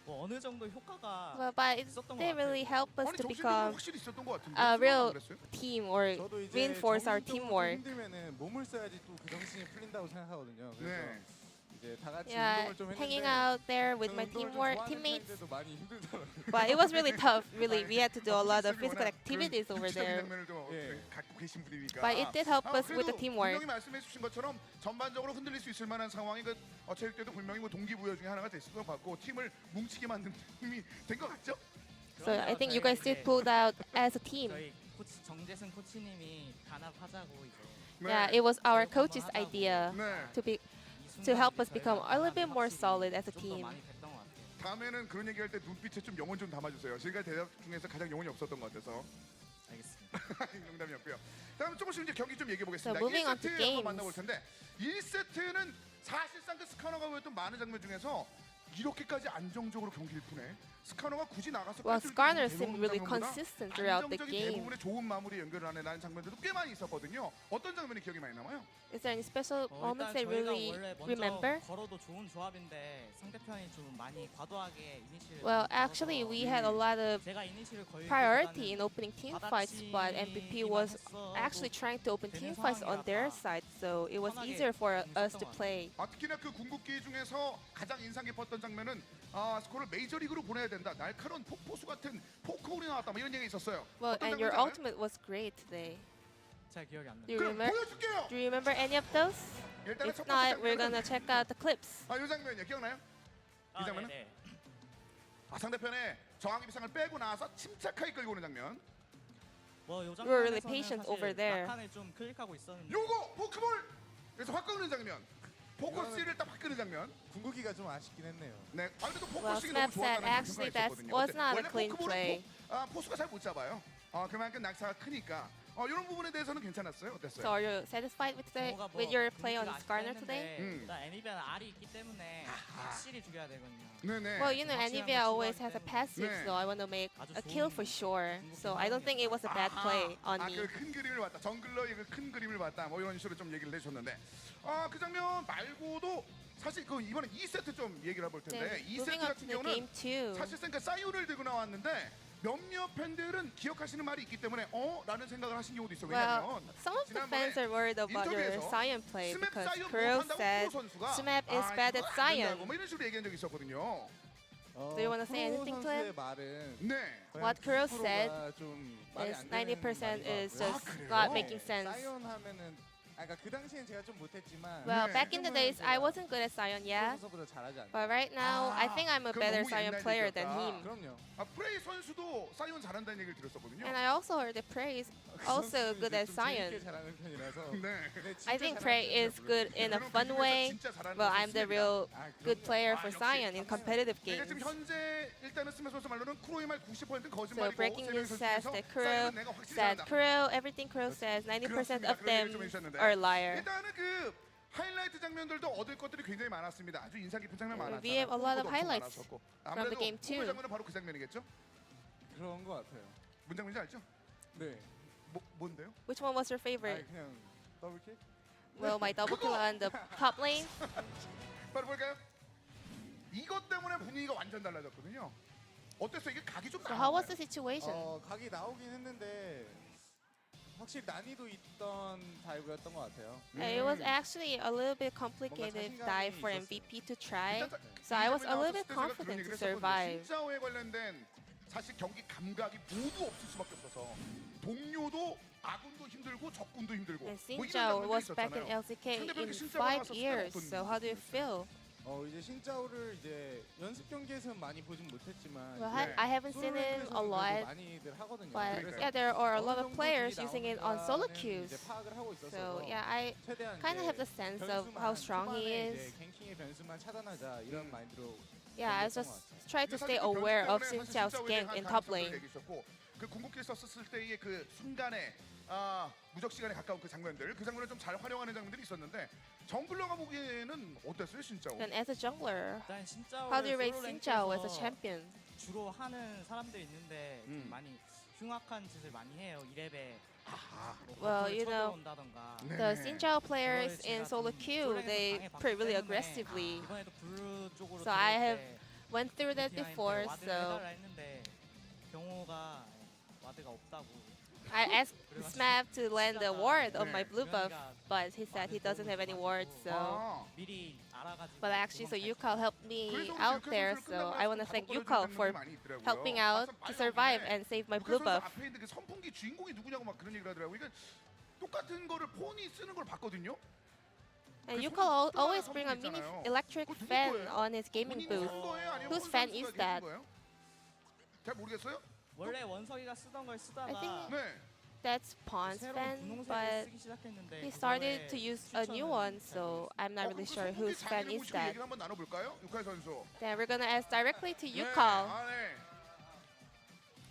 Speaker 7: 뭐 어느 정도 효과가
Speaker 6: Well, but it
Speaker 7: 있었던 것
Speaker 6: didn't really
Speaker 7: 같아요.
Speaker 6: help us
Speaker 5: 아니
Speaker 6: to
Speaker 5: 정신력은
Speaker 6: become
Speaker 5: 확실히 있었던 것 같은데.
Speaker 6: a real
Speaker 5: 안 그랬어요?
Speaker 6: team or
Speaker 8: 저도 이제
Speaker 6: reinforce our
Speaker 8: 정신적으로 좀
Speaker 6: teamwork.
Speaker 8: 힘들면은 몸을 써야지 또 그 정신이 풀린다고 생각하거든요. 그래서
Speaker 5: 네.
Speaker 8: 이제 다 같이
Speaker 6: Yeah,
Speaker 8: 운동을 좀
Speaker 6: hanging
Speaker 8: 했는데
Speaker 6: out there with my
Speaker 8: 저는 운동을 좀
Speaker 6: teamwork
Speaker 8: 좋아하는
Speaker 6: teammates.
Speaker 8: 편인데도 많이 힘들더라고요.
Speaker 6: But it was really tough. Really, we had to do a lot of
Speaker 5: 아,
Speaker 6: physical activities over there.
Speaker 5: 장면을 좀
Speaker 8: 예.
Speaker 5: 갖고 계신 분이니까.
Speaker 6: But it did help us with the
Speaker 5: 그래도
Speaker 6: teamwork.
Speaker 5: 분명히 말씀해주신 것처럼 전반적으로 흔들릴 수 있을 만한 상황이 체육대도 분명히 뭐 동기부여 중에 하나가 됐을 것 같고 팀을 뭉치게 만든 힘이 된 것 같죠?
Speaker 6: So I think you
Speaker 7: 저희
Speaker 6: guys did
Speaker 7: 이제
Speaker 6: pulled out as a team.
Speaker 7: 저희 코치 정재승 코치님이 단합하자고 이제
Speaker 6: Yeah, it was our coach's idea
Speaker 5: 네.
Speaker 6: to help us become a little bit more solid as a team.
Speaker 7: 많이 됐던 것 같아요.
Speaker 5: 다음에는 그런 얘기할 때 눈빛에 좀 영혼 좀 담아주세요. 지금까지 대답 중에서 가장 영혼이 없었던 것 같아서.
Speaker 7: 알겠습니다.
Speaker 5: 농담이었고요. 다음 조금씩 이제 경기 좀 얘기해 보겠습니다.
Speaker 6: So moving on to
Speaker 5: 1세트
Speaker 6: games.
Speaker 5: 한번 만나볼 텐데 1세트는 사실상 그 스카너가 보였던 많은 장면 중에서 이렇게까지 안정적으로 경기를 푸네. 스카너가 굳이 나가서
Speaker 6: Well,
Speaker 5: 끌
Speaker 6: Skarner
Speaker 5: 때는
Speaker 6: seemed
Speaker 5: 대부분
Speaker 6: really
Speaker 5: 장면보다
Speaker 6: consistent throughout the
Speaker 5: 안정적인
Speaker 6: game.
Speaker 5: 대부분의 좋은 마무리 연결을 하는 장면들도 꽤 많이 있었거든요. 어떤 장면이 기억이 많이 남아요?
Speaker 6: Is there any special moments that
Speaker 7: 일단 저희가
Speaker 6: really
Speaker 7: 원래 먼저
Speaker 6: remember?
Speaker 7: 걸어도 좋은 조합인데 상대편이 좀 많이 과도하게 이니시를
Speaker 6: Well, actually, we had a lot of
Speaker 7: 제가 이니시를 거의
Speaker 6: priority in opening team fights, but MVP was actually trying to open team fights on their side, so it was easier for us to play.
Speaker 5: 특히나 그 궁극기 중에서 가장 인상 깊었던 장면은 스코어를 메이저리그로 보내야 된다. 날카로운 포수 같은 포크홀이 나왔다. 뭐 이런 얘기 있었어요.
Speaker 6: Well,
Speaker 5: 어떤
Speaker 6: and your
Speaker 5: 장면인지 알아요?
Speaker 6: ultimate was great today.
Speaker 7: 잘 기억이 안 나요.
Speaker 6: Do you
Speaker 5: 그럼
Speaker 6: remember?
Speaker 5: 보여줄게요.
Speaker 6: Do you remember any of those?
Speaker 5: 일단은
Speaker 6: If
Speaker 5: 첫 번째
Speaker 6: not, we're
Speaker 5: 장면은
Speaker 6: gonna check out the clips.
Speaker 5: 이 장면이요. 기억나요? 이 장면은?
Speaker 7: 네네.
Speaker 5: 상대편의 저항 비상을 빼고 나서 침착하게 끌고 오는 장면.
Speaker 7: 뭐요
Speaker 6: We were really patient over there.
Speaker 7: 낙한을 좀 클릭하고 있었는데
Speaker 5: 요거 포크볼. 그래서 확 끄는 장면. 포커스를 딱 확 끄는 장면.
Speaker 8: 궁극기가 좀 아쉽긴 했네요.
Speaker 5: 네. 그래도
Speaker 6: Well,
Speaker 5: 포커싱이 너무
Speaker 6: Snap said
Speaker 5: 좋았다는
Speaker 6: actually
Speaker 5: 평가가
Speaker 6: that
Speaker 5: 있었거든요.
Speaker 6: was
Speaker 5: 어때?
Speaker 6: not a
Speaker 5: 원래
Speaker 6: clean
Speaker 5: 포크볼은
Speaker 6: play.
Speaker 5: 포수가 잘 못 잡아요. 그만큼 낙차가 크니까. 이런 부분에 대해서는 괜찮았어요. 어땠어요?
Speaker 6: So are you satisfied with with your play on Skarner today?
Speaker 7: 일단 애니비아는 R이 있기 때문에 확실히 죽여야 되거든요.
Speaker 5: 네네.
Speaker 6: Well, you know,
Speaker 7: 확실한
Speaker 6: Anivia
Speaker 7: 걸
Speaker 6: always
Speaker 7: 추구하기
Speaker 6: has a
Speaker 7: 때문에.
Speaker 6: passive,
Speaker 5: 네.
Speaker 6: so I want to make
Speaker 7: 아주
Speaker 6: a kill
Speaker 7: 좋은
Speaker 6: for sure. So I don't think it was a bad
Speaker 5: 아하.
Speaker 6: play on me.
Speaker 5: 그 큰 그림을 봤다. 정글러의 그 큰 그림을 봤다. 뭐 이런 식으로 좀 얘기를 해주셨는데, 그 장면 말고도 사실 그 이번에 2세트 좀 얘기를 해볼 텐데,
Speaker 6: Then
Speaker 5: 2세트
Speaker 6: moving on to
Speaker 5: 같은
Speaker 6: the game
Speaker 5: 경우는
Speaker 6: 2.
Speaker 5: 사실상 그 사이온을 들고 나왔는데 몇몇 팬들은 기억하시는 말이 있기 때문에 라는 생각을 하신 경우도 있어요.
Speaker 6: Well,
Speaker 5: 왜냐면
Speaker 6: some of the
Speaker 5: 지난번에
Speaker 6: fans are worried about your
Speaker 5: 인터뷰에서
Speaker 6: Sion play
Speaker 5: 스맵
Speaker 6: because
Speaker 5: 사이온
Speaker 6: Kuro
Speaker 5: 못한다고
Speaker 6: said
Speaker 5: 프로 선수가
Speaker 6: Smap is bad
Speaker 5: 이거
Speaker 6: at
Speaker 5: 안
Speaker 6: Sion.
Speaker 5: 된다고 뭐 이런 식으로 얘기한 적이 있었거든요.
Speaker 6: Do you wanna say anything to
Speaker 8: 선수의
Speaker 6: him?
Speaker 8: 말은
Speaker 5: 네.
Speaker 6: What Kuro said
Speaker 8: 좀 말이
Speaker 6: is
Speaker 8: 안 되는
Speaker 6: 90% is
Speaker 8: 말인 것
Speaker 6: just
Speaker 5: 그래요?
Speaker 6: not making sense.
Speaker 8: 사이온 하면은 그러니까 그 당시엔 제가 좀 못했지만
Speaker 6: Well,
Speaker 5: 네.
Speaker 6: back in the days, I wasn't good at Sion, yeah.
Speaker 8: 선수보다 잘하지 않나.
Speaker 6: But right now, I think I'm a
Speaker 5: 그럼
Speaker 6: better
Speaker 5: 너무
Speaker 6: Sion
Speaker 5: 옛날
Speaker 6: player
Speaker 5: 얘기였다.
Speaker 6: than him.
Speaker 8: 그럼요.
Speaker 5: 프레이 선수도 사이온 잘한다는 얘기를 들었었거든요.
Speaker 6: And I also heard that Prey is also good at
Speaker 8: 좀 재밌게
Speaker 6: Sion.
Speaker 8: 잘하는 편이라서.
Speaker 5: 네.
Speaker 8: 근데 진짜
Speaker 6: I think
Speaker 8: 잘하는
Speaker 6: Prey
Speaker 8: 편이라
Speaker 6: is good in a
Speaker 5: 그런
Speaker 6: fun
Speaker 5: 그림에서
Speaker 6: way,
Speaker 5: 진짜 잘하는
Speaker 6: but
Speaker 5: 선수
Speaker 6: I'm the
Speaker 5: 있습니다.
Speaker 6: real good
Speaker 8: 그럼요.
Speaker 6: player for
Speaker 5: 역시.
Speaker 6: Sion in competitive
Speaker 5: 그러니까 지금
Speaker 6: games.
Speaker 5: 현재 일단은 스매스 선수 말로는 크로의 말 90%는
Speaker 6: So
Speaker 5: 거짓말이고
Speaker 6: breaking
Speaker 5: 세 명의
Speaker 6: news
Speaker 5: 선수
Speaker 6: says
Speaker 5: 중에서
Speaker 6: that Kuro
Speaker 5: 사이온은 내가 확실히
Speaker 6: said
Speaker 5: 잘한다.
Speaker 6: everything Kuro says, 90%
Speaker 5: 그렇습니다.
Speaker 6: of
Speaker 5: 그런 얘기를
Speaker 6: them
Speaker 5: 좀 해주셨는데.
Speaker 6: are liar.
Speaker 5: 일단은 그 하이라이트 장면들도 얻을 것들이 굉장히 많았습니다. 아주 인상 깊은 장면 많았잖아요.
Speaker 6: We have a lot of
Speaker 5: 홍보도 엄청
Speaker 6: highlights
Speaker 5: 많았었고.
Speaker 6: from
Speaker 5: 아무래도
Speaker 6: the game too.
Speaker 5: 홍보 장면은 바로 그 장면이겠죠?
Speaker 8: 그런 거 같아요.
Speaker 5: 문장면인지 알죠?
Speaker 8: 네.
Speaker 5: 뭔데요?
Speaker 6: Which one was your
Speaker 8: 아니
Speaker 6: favorite?
Speaker 8: 그냥 더블킥?
Speaker 6: Well, my double kill on the top lane.
Speaker 5: 바로 볼까요? 이것 때문에 분위기가 완전 달라졌거든요. 어땠어요? 이게 각이 좀
Speaker 6: So how was the
Speaker 5: 나왔나요?
Speaker 6: situation?
Speaker 8: 각이 나오긴 했는데 확실히 난이도 있던 다이브였던 것 같아요.
Speaker 6: It was actually a little bit complicated dive for MVP to try. So I was a little bit confident to survive.
Speaker 5: 신짜오에 관련된 사실 경기 감각이 모두 없을 수밖에 없어서 동료도 아군도 힘들고 적군도 힘들고
Speaker 6: And
Speaker 5: 뭐 이런
Speaker 6: Xinjiao
Speaker 5: 장면들이
Speaker 6: was back in
Speaker 5: 있었잖아요.
Speaker 6: LCK
Speaker 5: 상대방이
Speaker 6: in
Speaker 5: 신짜오에
Speaker 6: 5
Speaker 5: 나왔을 때는
Speaker 6: years.
Speaker 5: 어떤
Speaker 6: So how do you feel?
Speaker 8: 이제 신짜오를 이제 연습 경기에서는 많이 보진 못했지만
Speaker 6: Well,
Speaker 5: 네.
Speaker 6: I haven't seen it a
Speaker 8: 솔로랭크에서는
Speaker 6: lot,
Speaker 8: 많이들 하거든요.
Speaker 6: but
Speaker 8: 그래서
Speaker 6: yeah, there are a lot
Speaker 8: 어느
Speaker 6: of
Speaker 8: 정도
Speaker 6: players
Speaker 8: 딜이
Speaker 6: using it on solo
Speaker 8: 나오는가는
Speaker 6: queues.
Speaker 8: 이제 파악을 하고 있어서
Speaker 6: So yeah, I
Speaker 8: 최대한
Speaker 6: kind of
Speaker 8: 이제
Speaker 6: have the sense of
Speaker 8: 변수만
Speaker 6: how strong he
Speaker 8: 초반에
Speaker 6: is.
Speaker 8: 이제 갱킹의 변수만 차단하자 이런 마인드로
Speaker 6: Yeah, I was just trying to stay aware of Xin Xiao's gank in top lane.
Speaker 5: 그 궁극기를 썼을 때의 그 순간에 무적 시간에 가까운 그 장면들, 그 장면을 좀 잘 활용하는 장면들이 있었는데 정글러가 보기에는 어땠어요, 진짜?
Speaker 6: And as a jungler,
Speaker 7: 일단
Speaker 6: how do you rate Xin Xiao as a
Speaker 7: 랭크에서
Speaker 6: champion?
Speaker 7: 주로 하는 사람들이 있는데 좀 많이 흉악한 짓을 많이 해요. 2렙에
Speaker 6: Well, you know,
Speaker 7: 온다던가.
Speaker 6: the Xin Xiao players in solo queue, they play really aggressively.
Speaker 7: 이번에도 블루 쪽으로
Speaker 6: So I have
Speaker 7: 들어올 때
Speaker 6: went through that
Speaker 7: DI한테
Speaker 6: before,
Speaker 7: 와드를
Speaker 6: so
Speaker 7: 해달라 했는데 경호가 와드가 없다고.
Speaker 6: I asked Smap to land a ward on my blue buff, but he said he doesn't have any wards, so...
Speaker 7: 미리 알아가지고.
Speaker 6: But actually, so Yukal helped me out there, so I want to thank Yukal for helping out to survive and save my blue buff.
Speaker 5: 앞에 있는 그 선풍기 주인공이 누구냐고 막 그런 얘기를 하더라고요. 이게 똑같은 거를 폰이 쓰는 걸 봤거든요.
Speaker 6: And Yukal always bring a mini electric fan on his gaming booth. Whose fan is that?
Speaker 5: 잘 모르겠어요.
Speaker 7: 원래 원석이가 쓰던 걸
Speaker 6: I
Speaker 7: 쓰다가
Speaker 6: think
Speaker 5: 네.
Speaker 6: that's Pawn's
Speaker 7: 새로운
Speaker 6: fan,
Speaker 7: 분홍색을
Speaker 6: but
Speaker 7: 쓰기 시작했는데
Speaker 6: he started
Speaker 7: 그거에
Speaker 6: to use a new one, so I'm not really sure whose fan is that.
Speaker 5: 얘기를 한번 나눠볼까요, 유칼 선수?
Speaker 6: Then we're gonna ask directly to
Speaker 5: 네,
Speaker 6: Yukal.
Speaker 5: 네.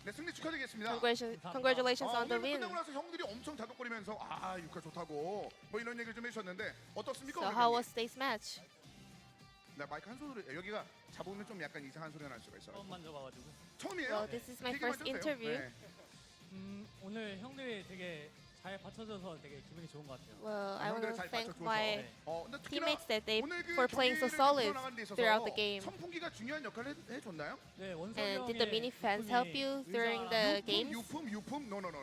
Speaker 5: 네, 승리 축하드리겠습니다.
Speaker 6: Congratulations on the
Speaker 5: 오늘
Speaker 6: win.
Speaker 5: 끝나고 나서 형들이 엄청 다독거리면서 유칼 좋다고 뭐 이런 얘기를 좀 해주셨는데 어떻습니까?
Speaker 6: So
Speaker 5: 오늘
Speaker 6: how
Speaker 5: 경기?
Speaker 6: was today's match?
Speaker 5: 나 마이크 한 손으로 여기가 잡으면 좀 약간 이상한 소리가 날 수가 있어요.
Speaker 7: 처음 만져봐가지고.
Speaker 5: 처음이에요?
Speaker 6: Well, this is my
Speaker 5: 되게
Speaker 6: first
Speaker 5: 만져도 돼요?
Speaker 6: interview.
Speaker 5: 네.
Speaker 7: 오늘 형들이 되게 잘 받쳐줘서 되게 기분이 좋은 것 같아요.
Speaker 6: Well, I want
Speaker 5: 형들을
Speaker 6: to
Speaker 5: 잘
Speaker 6: thank
Speaker 5: 받쳐줘서.
Speaker 6: my
Speaker 5: 근데 특히나
Speaker 6: teammates that they
Speaker 5: 오늘 그
Speaker 6: for playing so
Speaker 5: 경기를
Speaker 6: solid
Speaker 5: 풀어나가는 데 있어서
Speaker 6: throughout the game.
Speaker 5: 선풍기가 중요한 역할을 해줬나요?
Speaker 7: 네, 원석이
Speaker 6: And did the
Speaker 7: 형의
Speaker 6: mini fans help you during the games?
Speaker 5: 유품, 노노노.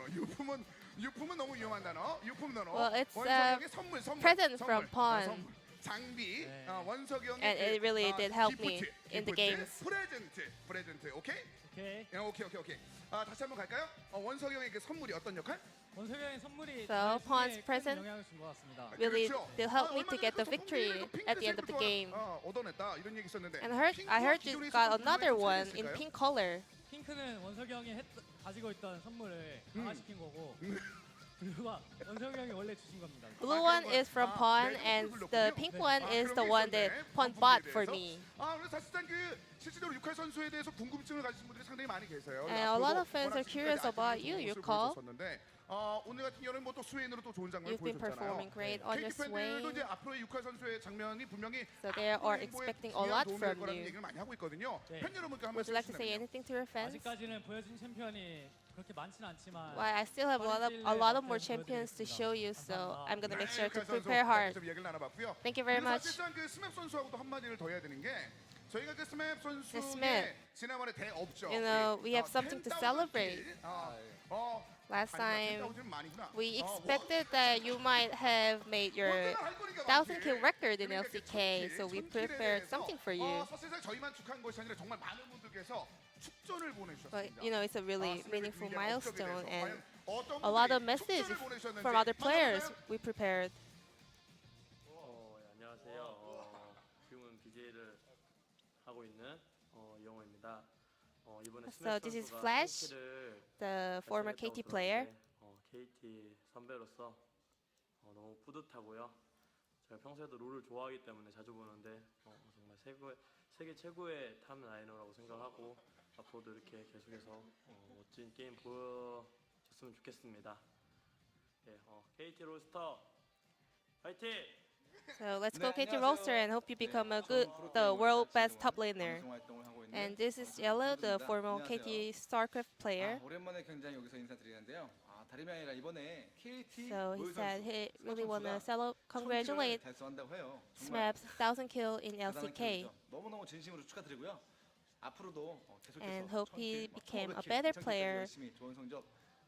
Speaker 5: 유품은 너무 위험한 단어. 유품 단어.
Speaker 6: Well, it's
Speaker 5: 원석이 형의 선물.
Speaker 6: present from Pawn.
Speaker 5: 선물. 장비.
Speaker 7: 네.
Speaker 5: 원석이 형의
Speaker 6: And it really did help me in the games.
Speaker 5: 프레젠트. 오케이?
Speaker 7: 오케이.
Speaker 5: 오케이. 다시 한번 갈까요? 원석이 형의 그 선물이 어떤 역할?
Speaker 7: 원석이 형의 선물이
Speaker 6: So, Pawn's present
Speaker 7: 영향을 준 것 같습니다.
Speaker 6: really
Speaker 5: 그렇죠.
Speaker 6: did help me
Speaker 5: 얼마
Speaker 6: to
Speaker 5: 전에
Speaker 6: get
Speaker 5: 그
Speaker 6: the victory
Speaker 5: 선풍기를
Speaker 6: at the end of the game.
Speaker 5: 얻어냈다 이런 얘기 있었는데.
Speaker 6: And I heard you got another one in pink color.
Speaker 7: 핑크는 원석이 형이 가지고 있던 선물을 강화시킨 거고 블루가 원석이 형이 원래 주신 겁니다.
Speaker 6: Blue one is from Pawn, and the pink one is the one that Pawn bought for me.
Speaker 5: 그래서 사실상 그 실질적으로 유칼 선수에 대해서 궁금증을 가지신 분들이 상당히 많이 계세요.
Speaker 6: And a lot of fans are curious about you, Yukal.
Speaker 5: 오늘 같은 경우는 뭐또 스웨인으로 또 좋은 장면을
Speaker 6: You've been performing
Speaker 5: 보여줬잖아요.
Speaker 6: great on your
Speaker 5: KT 팬들도
Speaker 6: swing.
Speaker 5: 이제 앞으로의 유칼 선수의 장면이 분명히
Speaker 6: So they are expecting a lot from
Speaker 5: 거라는
Speaker 6: you.
Speaker 5: 얘기를 많이 하고 있거든요.
Speaker 7: 네.
Speaker 5: 팬 여러분께 한번
Speaker 6: Would you like to say
Speaker 5: 해주시면
Speaker 6: anything to your fans?
Speaker 7: 아직까지는 보여준 챔피언이 그렇게 많지는 않지만
Speaker 6: Well, I still have a lot of more champions to show you, so I'm gonna make sure to prepare hard.
Speaker 5: 좀 얘기를 나눠봤고요.
Speaker 6: Thank you very much.
Speaker 5: 사실상 그 스맵 선수하고도 한마디를 더 해야 되는 게 저희가 그 스맵 선수의
Speaker 6: 스맵.
Speaker 5: 지난번에 대업적
Speaker 6: You know, we have something to celebrate. Last time,
Speaker 5: 많이구나.
Speaker 6: we expected that you might have made your 1,000 kill record in LCK, so we prepared something for you.
Speaker 5: 사실상 저희만 축하한 것이 아니라 정말 많은 분들께서 축전을 보내주셨습니다.
Speaker 6: But you know, it's a really meaningful
Speaker 5: 위대한
Speaker 6: milestone,
Speaker 5: 업적에
Speaker 6: and
Speaker 5: 대해서 어떤
Speaker 6: a lot
Speaker 5: 분들이
Speaker 6: of messages
Speaker 5: 축전을 보내주셨는지
Speaker 6: from other players
Speaker 5: 만나볼까요?
Speaker 6: we prepared.
Speaker 9: 안녕하세요. 지금은 BJ를 하고 있는 이영호입니다. 이번에
Speaker 6: So this is
Speaker 9: 선수가
Speaker 6: Flash,
Speaker 9: KT를
Speaker 6: the former KT player.
Speaker 9: KT 선배로서 너무 뿌듯하고요. 제가 평소에도 롤을 좋아하기 때문에 자주 보는데 정말 세계 최고의 탑 라이너라고 생각하고 앞으로도 이렇게 계속해서 멋진 게임 보여줬으면 좋겠습니다. KT 롤스터 파이팅!
Speaker 6: So let's go KT Rolster and hope you become the world best top laner. And this is Yellow, the former KT StarCraft player.
Speaker 10: 오랜만에 굉장히 여기서 인사드리는데요. 다름이 아니라 이번에 KT
Speaker 6: So he said he really want to congratulate
Speaker 10: 달성한다고 해요.
Speaker 6: Smap's 1,000 kill in LCK.
Speaker 10: 너무너무 진심으로 축하드리고요. 앞으로도
Speaker 6: And
Speaker 10: 계속해서
Speaker 6: hope he became a better player
Speaker 10: 열심히 좋은 성적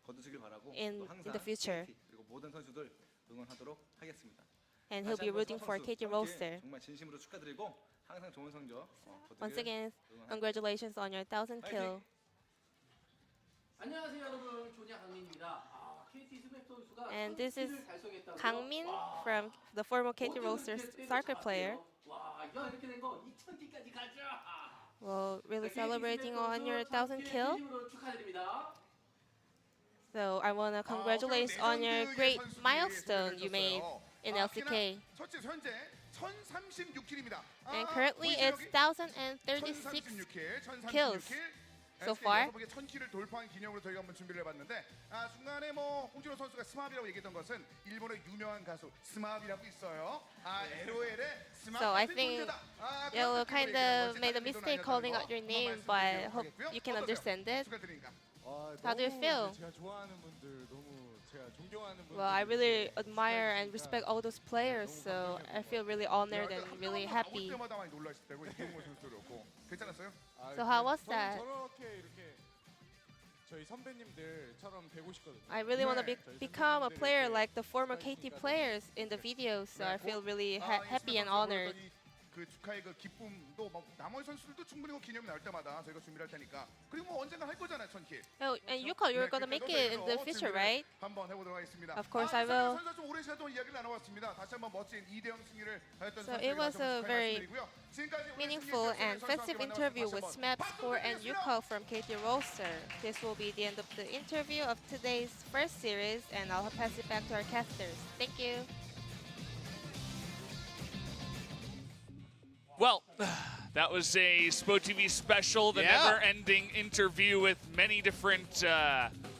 Speaker 10: 거두시길 바라고
Speaker 6: in
Speaker 10: 또 항상
Speaker 6: the future.
Speaker 10: KT 그리고 모든 선수들 응원하도록 하겠습니다.
Speaker 6: And he'll be rooting for KT Rolster.
Speaker 10: 정말 진심으로 축하드리고 항상 좋은 성적
Speaker 6: Once again, congratulations on your 1,000 kill.
Speaker 11: 안녕하세요 여러분, 조냐 강민입니다. KT 스맵 선수가
Speaker 6: And this is
Speaker 11: 달성했다고요?
Speaker 6: Kangmin from the former KT Rolster StarCraft player.
Speaker 11: 와, 야 이렇게 된 거 2,000개까지 가자.
Speaker 6: Well, really celebrating on your 1,000 kill.
Speaker 11: 축하드립니다.
Speaker 6: So I want to congratulate on your great milestone you made in LCK.
Speaker 5: 첫째 현재 1036킬입니다.
Speaker 6: And currently it's 1,036 kills so far.
Speaker 5: 1000킬을 돌파한 기념으로 저희가 한번 준비를 해봤는데 중간에 뭐 홍진호 선수가 스마비라고 얘기했던 것은 일본의 유명한 가수 스마비라고 있어요. LOL의 스마비.
Speaker 6: So I think Yellow kind of made a mistake calling out your name, but I hope you can understand it. How do you feel?
Speaker 8: 제가 좋아하는 분들 너무 제가 존경하는 분들.
Speaker 6: Well, I really admire and respect all those players, so I feel really honored and really happy. So how was that?
Speaker 8: 저렇게 이렇게 저희 선배님들처럼 되고 싶거든요.
Speaker 6: I really want to become a player like the former KT players in the video, so I feel really happy and honored.
Speaker 5: 그 축하의 그 기쁨도 뭐 나머지 선수들도 충분히 기념이 날 때마다 저희가 준비를 할 테니까 그리고 뭐 언젠가 할 거잖아요, 1000킬.
Speaker 6: Oh, and Yuko, you're gonna make it in the future, right?
Speaker 5: 한번 해보도록 하겠습니다.
Speaker 6: Of course, I will.
Speaker 5: 선수가 좀 오랜 시간 동안 이야기를 나눠봤습니다. 다시 한번 멋진 2대0 승리를 하였던
Speaker 6: So it was a very meaningful and festive interview with Smep4 and Yuko from KT Rolster. This will be the end of the interview of today's first series, and I'll pass it back to our casters. Thank you.
Speaker 2: Well, that was a SPO.TV special, the never-ending interview with many different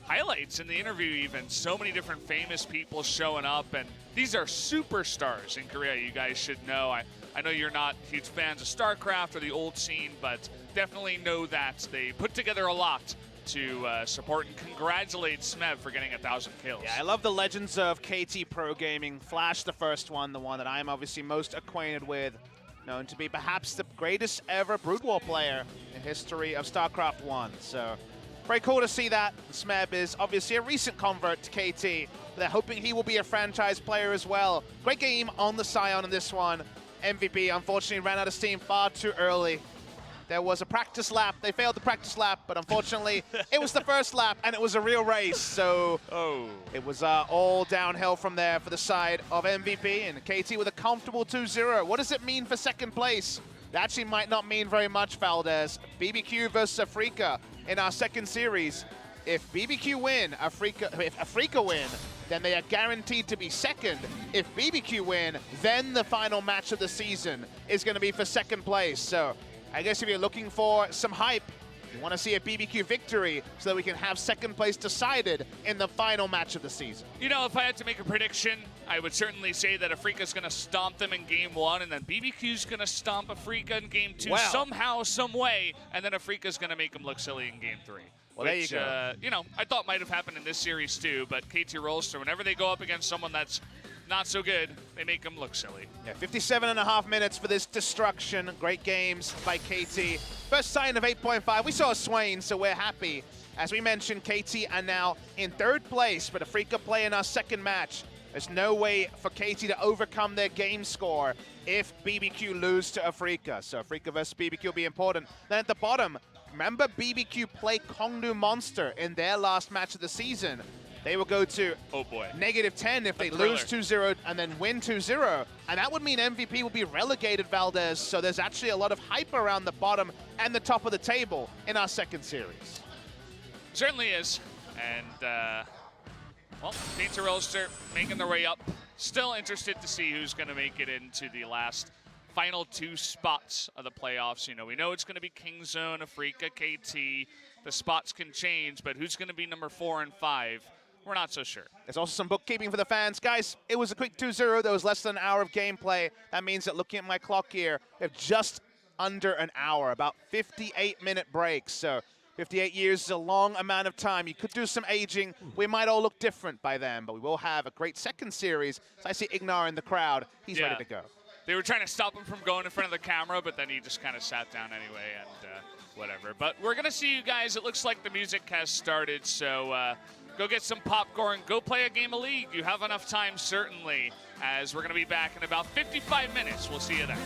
Speaker 2: highlights in the interview even. So many different famous people showing up, and these are superstars in Korea, you guys should know. I know you're not huge fans of StarCraft or the old scene, but definitely know that they put together a lot to support and congratulate Smev for getting 1,000 kills.
Speaker 3: Yeah, I love the legends of KT Pro Gaming. Flash, the first one, the one that I'm obviously most acquainted with. Known to be perhaps the greatest ever Brood War player in the history of StarCraft 1. So, very cool to see that. Smeb is obviously a recent convert to KT. They're hoping he will be a franchise player as well. Great game on the Scion in this one. MVP, unfortunately, ran out of steam far too early. There was a practice lap. They failed the practice lap, but unfortunately, it was the first lap, and it was a real race. So it was all downhill from there for the side of MVP, and KT with a comfortable 2-0. What does it mean for second place? That actually might not mean very much, Valdez. BBQ versus Afrika in our second series. If BBQ win, if Afrika win, then they are guaranteed to be second. If BBQ win, then the final match of the season is going to be for second place. So I guess if you're looking for some hype, you want to see a BBQ victory so that we can have second place decided in the final match of the season.
Speaker 2: You know, if I had to make a prediction, I would certainly say that Afrika's going to stomp them in Game 1, and then BBQ's going to stomp Afrika in Game 2 somehow, some way, and then Afrika's going to make them look silly in Game 3.
Speaker 3: Well,
Speaker 2: which,
Speaker 3: there you go.
Speaker 2: You know, I thought might have happened in this series too, but KT Rolster, whenever they go up against someone that's not so good, they make them look silly.
Speaker 3: Yeah, 57.5 minutes for this destruction. Great games by KT. First sign of 8.5. We saw Swain, so we're happy. As we mentioned, KT are now in third place, but Afrika play in our second match. There's no way for KT to overcome their game score if BBQ lose to Afrika. So Afrika versus BBQ will be important. Then at the bottom, remember BBQ play Kongnu Monster in their last match of the season. They will go to -10 if they lose 2-0 and then win 2-0. And that would mean MVP will be relegated, Valdez. So there's actually a lot of hype around the bottom and the top of the table in our second series.
Speaker 2: Certainly is. And, well, KT Rolster making their way up. Still interested to see who's going to make it into the last final 2 spots of the playoffs. You know, we know it's going to be Kingzone, Afrika, KT. The spots can change, but who's going to be number 4 and 5? We're not so sure.
Speaker 3: There's also some bookkeeping for the fans. Guys, it was a quick 2-0. There was less than an hour of gameplay. That means that looking at my clock here, we have just under an hour, about 58-minute breaks. So 58 years is a long amount of time. You could do some aging. We might all look different by then, but we will have a great second series. So I see Ignar in the crowd. He's ready to go.
Speaker 2: They were trying to stop him from going in front of the camera, but then he just kind of sat down anyway and whatever. But we're going to see you guys. It looks like the music has started, so go get some popcorn. Go play a game of League. You have enough time, certainly, as we're going to be back in about 55 minutes. We'll see you then.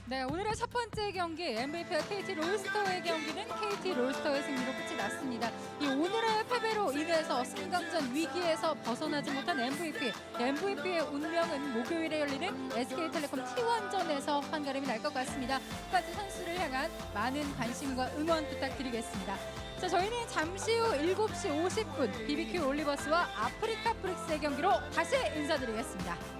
Speaker 4: 네, 오늘의 첫 번째 경기 MVP와 KT 롤스터의 경기는 KT 롤스터의 승리로 끝이 났습니다. 이 오늘의 패배로 인해 경기에서 승강전 위기에서 벗어나지 못한 MVP. MVP의 운명은 목요일에 열리는 SK텔레콤 T1전에서 판가름이 날 것 같습니다. 끝까지 선수를 향한 많은 관심과 응원 부탁드리겠습니다. 자, 저희는 잠시 후 7시 50분 BBQ 올리버스와 아프리카 프릭스의 경기로 다시 인사드리겠습니다.